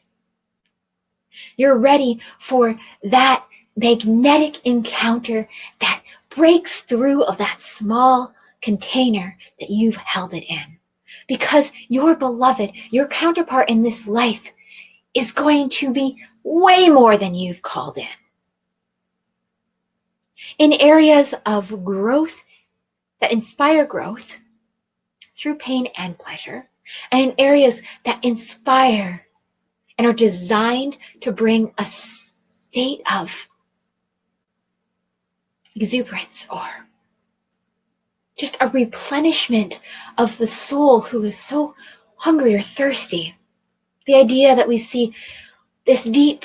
You're ready for that magnetic encounter that breaks through of that small container that you've held it in. Because your beloved, your counterpart in this life, is going to be way more than you've called in. In areas of growth that inspire growth through pain and pleasure, and in areas that inspire and are designed to bring a state of exuberance or just a replenishment of the soul who is so hungry or thirsty. The idea that we see this deep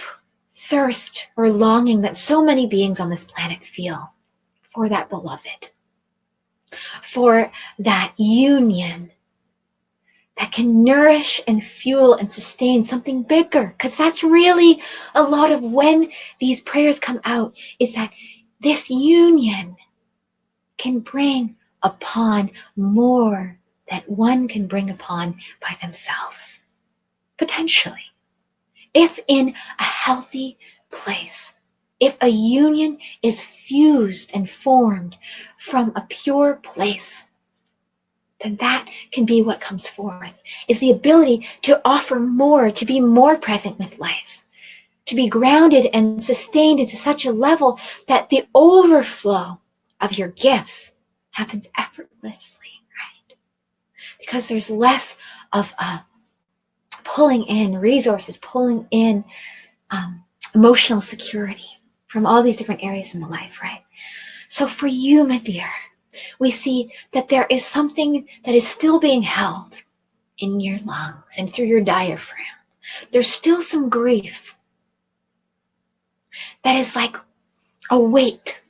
thirst or longing that so many beings on this planet feel for that beloved, for that union that can nourish and fuel and sustain something bigger. Because that's really a lot of when these prayers come out, is that this union can bring upon more that one can bring upon by themselves, potentially. If in a healthy place, if a union is fused and formed from a pure place, then that can be what comes forth, is the ability to offer more, to be more present with life, to be grounded and sustained into such a level that the overflow of your gifts happens effortlessly, right? Because there's less of a pulling in resources, pulling in emotional security from all these different areas in the life, right? So for you, my dear, we see that there is something that is still being held in your lungs and through your diaphragm. There's still some grief that is like a weight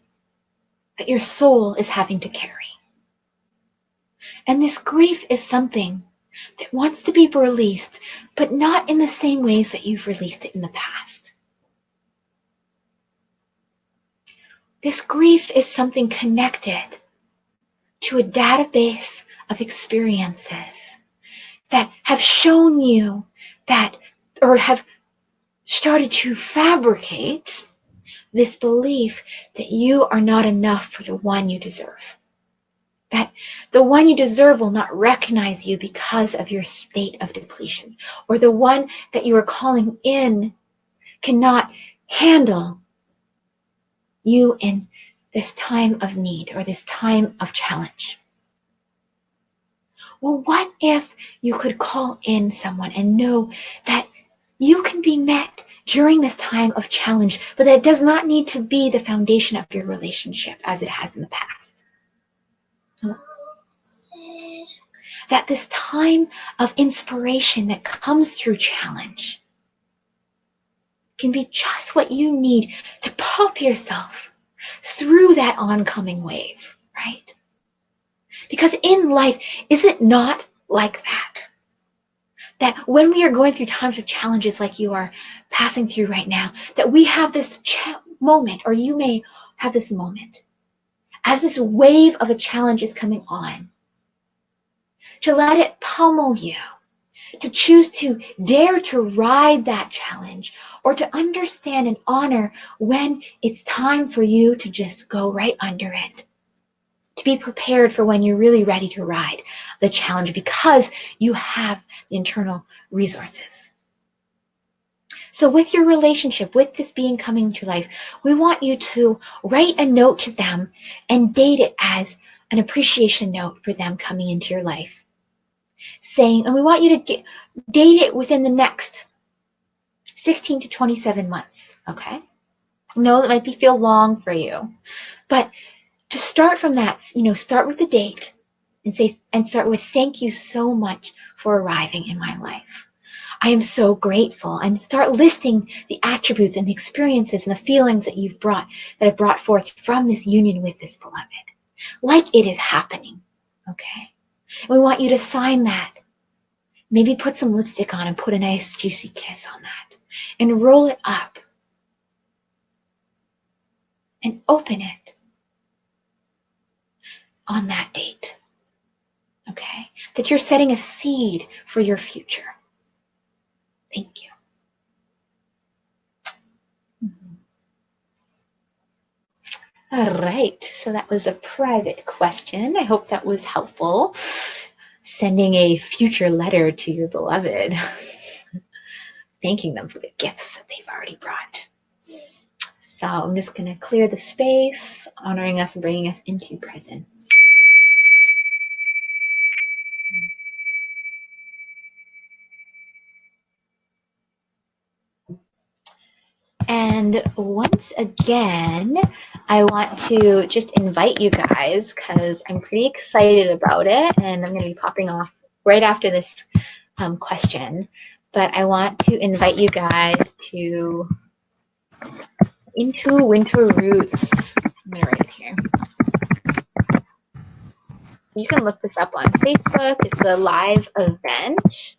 that your soul is having to carry. And this grief is something that wants to be released, but not in the same ways that you've released it in the past. This grief is something connected to a database of experiences that have shown you that, or have started to fabricate this belief that you are not enough for the one you deserve. That the one you deserve will not recognize you because of your state of depletion, or the one that you are calling in cannot handle you in this time of need or this time of challenge. Well, what if you could call in someone and know that you can be met during this time of challenge, but that it does not need to be the foundation of your relationship as it has in the past? That this time of inspiration that comes through challenge can be just what you need to pop yourself through that oncoming wave, right? Because in life, is it not like that? That when we are going through times of challenges like you are passing through right now, that we have this moment, or you may have this moment, as this wave of a challenge is coming on, to let it pummel you, to choose to dare to ride that challenge, or to understand and honor when it's time for you to just go right under it. To be prepared for when you're really ready to ride the challenge because you have the internal resources. So with your relationship, with this being coming into life, we want you to write a note to them and date it as an appreciation note for them coming into your life. Saying, and we want you to date it within the next 16 to 27 months, okay? No, it might feel long for you, but to start from that, start with the date and start with thank you so much for arriving in my life. I am so grateful, and start listing the attributes and the experiences and the feelings that have brought forth from this union with this beloved, like it is happening. Okay. And we want you to sign that. Maybe put some lipstick on and put a nice juicy kiss on that and roll it up and open it on that date. Okay. That you're setting a seed for your future. Thank you. All right, so that was a private question. I hope that was helpful. Sending a future letter to your beloved, thanking them for the gifts that they've already brought. So I'm just going to clear the space, honoring us and bringing us into presence. And once again, I want to just invite you guys, because I'm pretty excited about it, and I'm going to be popping off right after this question. But I want to invite you guys into Winter Roots. I'm going to write it here. You can look this up on Facebook. It's a live event.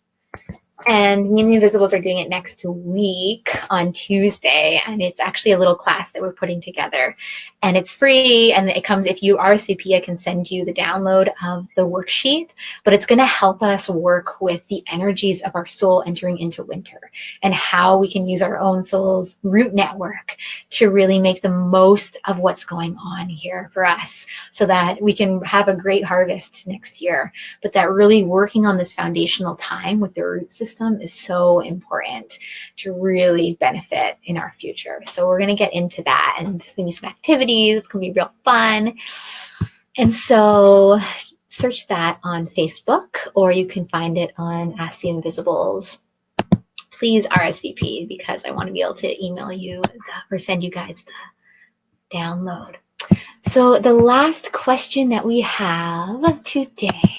And me and the Inviisbles are doing it next week on Tuesday. And it's actually a little class that we're putting together. And it's free. And it comes, if you RSVP, I can send you the download of the worksheet. But it's going to help us work with the energies of our soul entering into winter and how we can use our own soul's root network to really make the most of what's going on here for us so that we can have a great harvest next year. But that really working on this foundational time with the root system is so important to really benefit in our future. So we're going to get into that, and there's going to be some activities. It's going to be real fun. And so search that on Facebook, or you can find it on Ask the Inviisbles. Please RSVP, because I want to be able to email you or send you guys the download. So the last question that we have today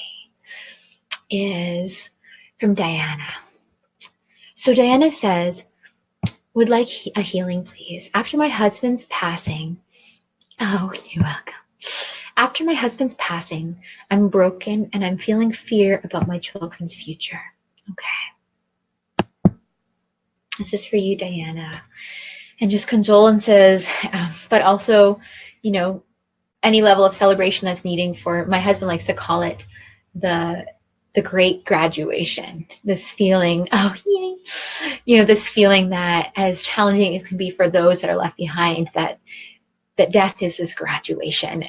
is from Diana. So Diana says, would like a healing, please. After my husband's passing, oh, you're welcome. After my husband's passing, I'm broken and I'm feeling fear about my children's future. Okay. This is for you, Diana. And just condolences, but also, any level of celebration that's needing for, my husband likes to call it the great graduation, this feeling, this feeling that, as challenging as it can be for those that are left behind, that death is this graduation.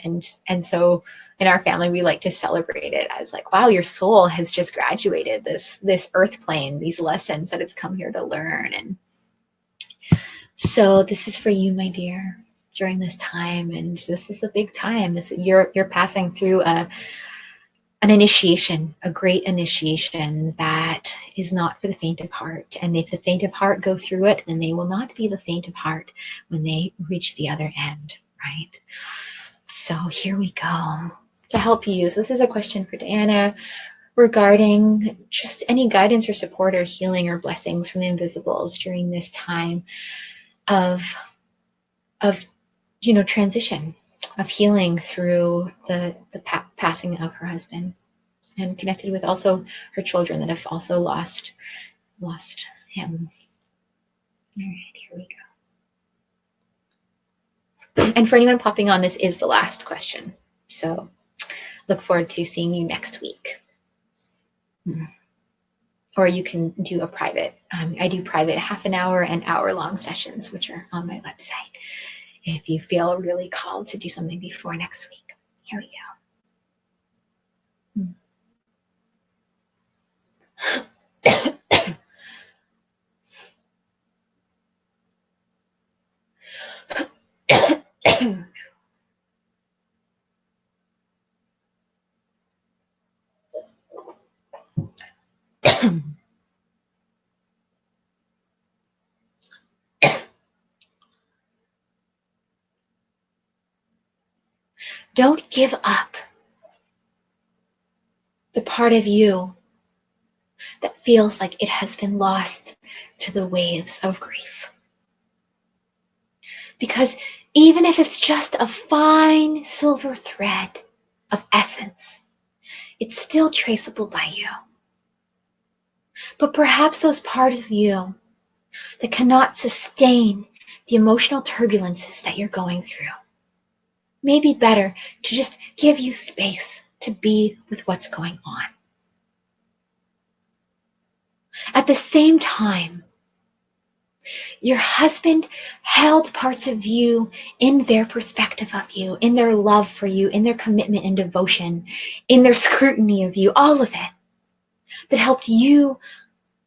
And so in our family, we like to celebrate it as like, wow, your soul has just graduated this earth plane, these lessons that it's come here to learn. And so this is for you, my dear, during this time. And this is a big time. You're passing through an initiation, a great initiation that is not for the faint of heart. And if the faint of heart go through it, then they will not be the faint of heart when they reach the other end, right? So here we go. To help you use, this is a question for Diana regarding just any guidance or support or healing or blessings from the Inviisbles during this time of transition, of healing through the passing of her husband, and connected with also her children that have also lost him. All right, here we go. And for anyone popping on, this is the last question. So look forward to seeing you next week. Or you can do a private. I do private half an hour and hour-long sessions, which are on my website, if you feel really called to do something before next week. Here we go. Don't give up the part of you that feels like it has been lost to the waves of grief. Because even if it's just a fine silver thread of essence, it's still traceable by you. But perhaps those parts of you that cannot sustain the emotional turbulences that you're going through may be better to just give you space to be with what's going on. At the same time, your husband held parts of you in their perspective of you, in their love for you, in their commitment and devotion, in their scrutiny of you, all of it, that helped you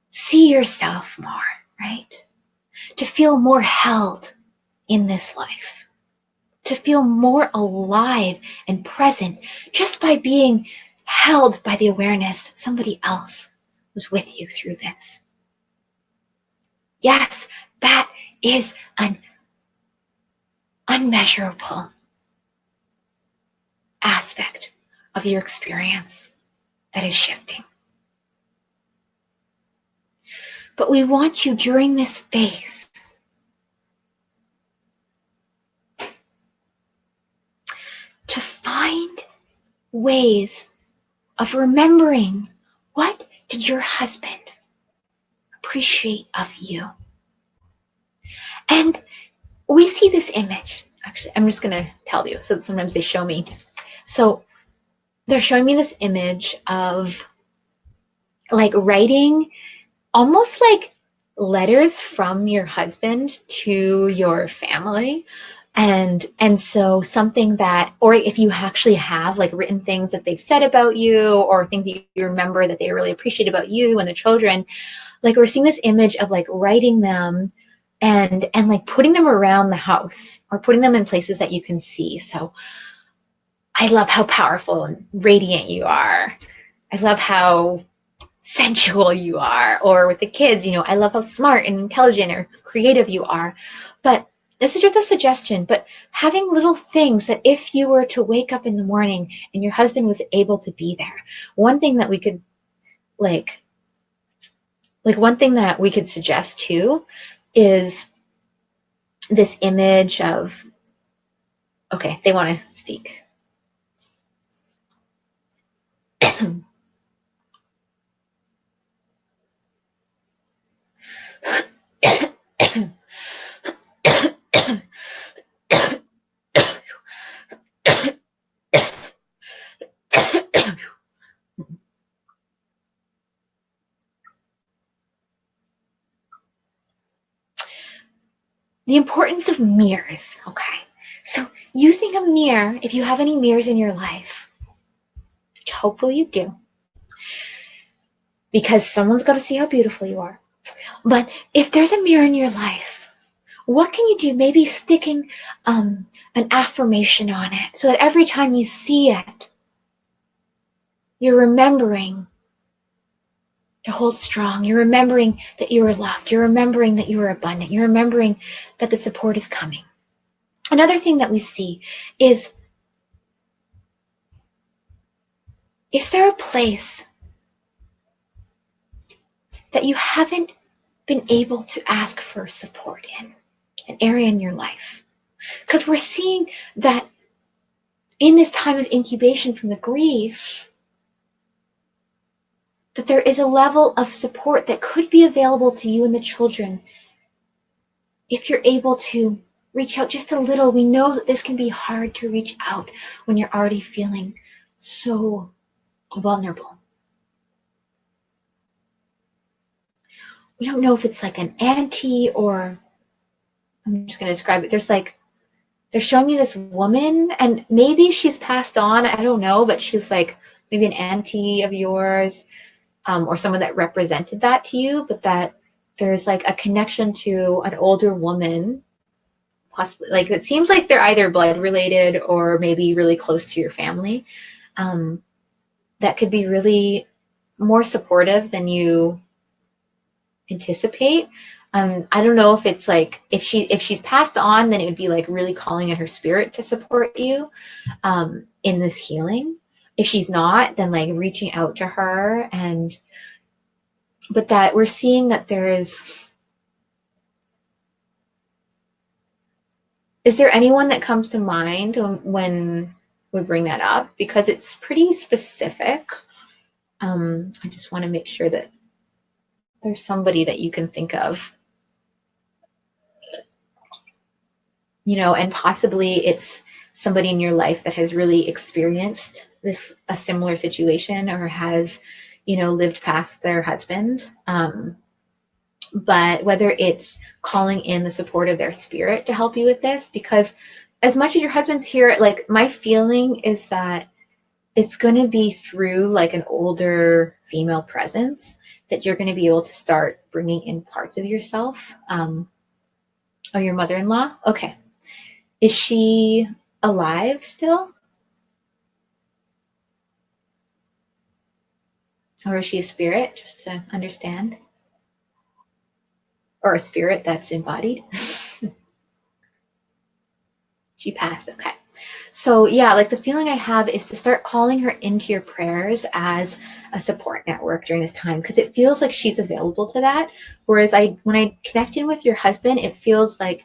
see yourself more, right? To feel more held in this life, to feel more alive and present just by being held by the awareness that somebody else was with you through this. Yes, that is an unmeasurable aspect of your experience that is shifting. But we want you during this phase to find ways of remembering, what did your husband appreciate of you? And we see this image. Actually, I'm just going to tell you. So sometimes they show me. So they're showing me this image of like writing almost like letters from your husband to your family. And so something that, or if you actually have like written things that they've said about you, or things that you remember that they really appreciate about you and the children, like we're seeing this image of like writing them and like putting them around the house or putting them in places that you can see. So I love how powerful and radiant you are. I love how sensual you are. Or with the kids, I love how smart and intelligent or creative you are. But this is just a suggestion, but having little things that if you were to wake up in the morning and your husband was able to be there, one thing that we could one thing that we could suggest too is this image of, okay, they want to speak. The importance of mirrors, okay? So using a mirror, if you have any mirrors in your life, which hopefully you do, because someone's got to see how beautiful you are. But if there's a mirror in your life, what can you do? Maybe sticking an affirmation on it so that every time you see it, you're remembering to hold strong. You're remembering that you are loved. You're remembering that you are abundant. You're remembering that the support is coming. Another thing that we see is there a place that you haven't been able to ask for support in, an area in your life? Because we're seeing that in this time of incubation from the grief, that there is a level of support that could be available to you and the children if you're able to reach out just a little. We know that this can be hard to reach out when you're already feeling so vulnerable. We don't know if it's like an auntie, or I'm just going to describe it. They're showing me this woman, and maybe she's passed on, I don't know, but she's like maybe an auntie of yours, or someone that represented that to you, but that there's like a connection to an older woman, possibly, like it seems like they're either blood related or maybe really close to your family, that could be really more supportive than you anticipate. I don't know if it's like, if she's passed on, then it would be like really calling in her spirit to support you in this healing. If she's not, then like reaching out to her. And but that we're seeing that is there anyone that comes to mind when we bring that up? Because it's pretty specific. I just want to make sure that there's somebody that you can think of, and possibly it's somebody in your life that has really experienced a similar situation, or has, lived past their husband. But whether it's calling in the support of their spirit to help you with this, because as much as your husband's here, like my feeling is that it's going to be through like an older female presence that you're going to be able to start bringing in parts of yourself. Oh, your mother-in-law? Okay. Is she alive still? Or is she a spirit, just to understand? Or a spirit that's embodied? She passed. Okay. So yeah, like the feeling I have is to start calling her into your prayers as a support network during this time, because it feels like she's available to that. Whereas when I connect in with your husband, it feels like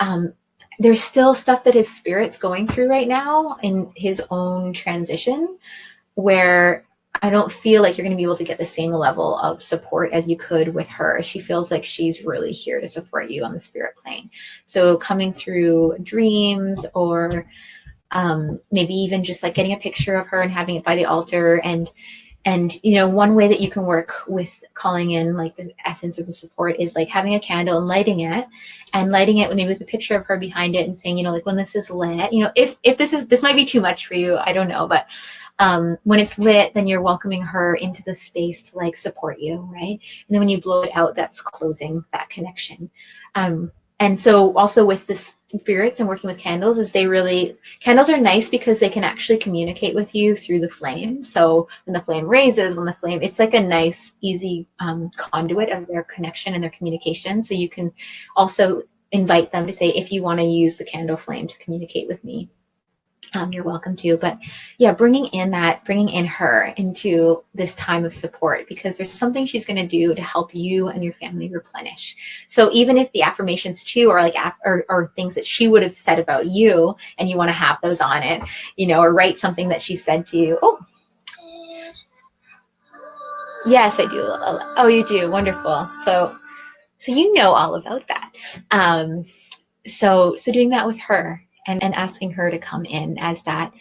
um, there's still stuff that his spirit's going through right now in his own transition, where I don't feel like you're going to be able to get the same level of support as you could with her. She feels like she's really here to support you on the spirit plane. So coming through dreams, or maybe even just like getting a picture of her and having it by the altar. And one way that you can work with calling in like the essence or the support is like having a candle and lighting it, maybe with a picture of her behind it, and saying, like when this is lit, if this might be too much for you, I don't know, but when it's lit, then you're welcoming her into the space to like support you, right? And then when you blow it out, that's closing that connection. And so also with the spirits and working with candles, candles are nice because they can actually communicate with you through the flame. So when the flame raises, it's like a nice, easy conduit of their connection and their communication. So you can also invite them to say, if you want to use the candle flame to communicate with me, you're welcome to. But yeah, bringing in her into this time of support, because there's something she's going to do to help you and your family replenish. So even if the affirmations too are like or things that she would have said about you, and you want to have those on it, or write something that she said to you. Oh, yes, I do. Oh, you do. Wonderful. So all about that. So doing that with her, and asking her to come in as that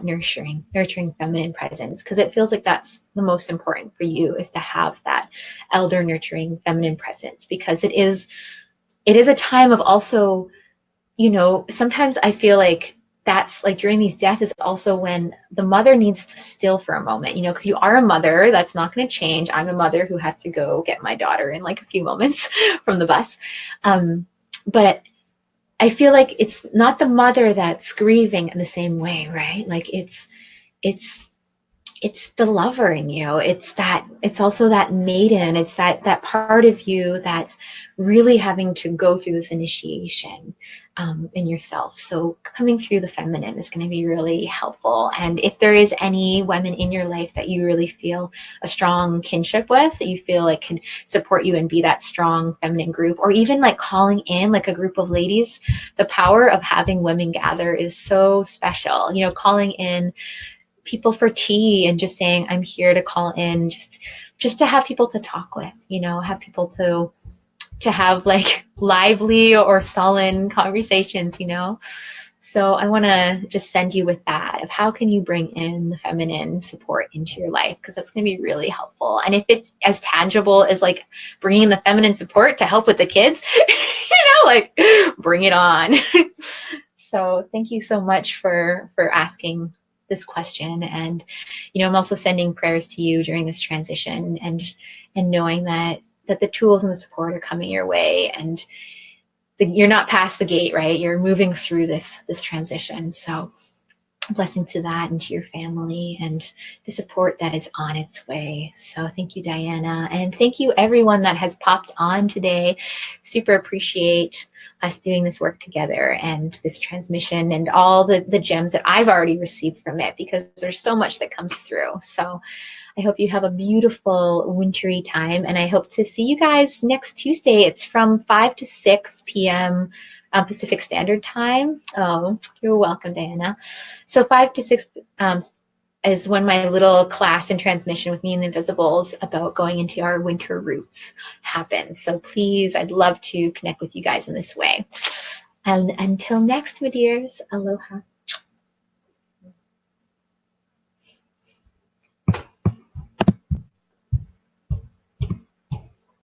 nurturing feminine presence, because it feels like that's the most important for you, is to have that elder nurturing feminine presence, because it is a time of also, sometimes I feel like that's like during these deaths is also when the mother needs to still for a moment, because you are a mother. That's not going to change. I'm a mother who has to go get my daughter in like a few moments from the bus. But I feel like it's not the mother that's grieving in the same way, right? Like it's the lover in you. It's also that maiden. It's that part of you that's really having to go through this initiation in yourself. So coming through the feminine is going to be really helpful. And if there is any women in your life that you really feel a strong kinship with, that you feel like can support you and be that strong feminine group, or even like calling in like a group of ladies, the power of having women gather is so special. Calling in people for tea and just saying, I'm here to call in, just to have people to talk with, have people to have like lively or sullen conversations. So I want to just send you with that, of how can you bring in the feminine support into your life, because that's going to be really helpful. And if it's as tangible as like bringing in the feminine support to help with the kids, like bring it on. So thank you so much for asking this question. And I'm also sending prayers to you during this transition, and knowing that the tools and the support are coming your way, and you're not past the gate, right? You're moving through this transition. So blessings to that and to your family and the support that is on its way. So thank you, Diana. And thank you, everyone that has popped on today. Super appreciate us doing this work together and this transmission and all the gems that I've already received from it, because there's so much that comes through. So I hope you have a beautiful wintry time, and I hope to see you guys next Tuesday. It's from 5 to 6 p.m. Pacific Standard Time. Oh, you're welcome, Diana. So 5 to 6 is when my little class and transmission with me and the Invisibles about going into our winter roots happens. So please, I'd love to connect with you guys in this way. And until next, my dears, aloha.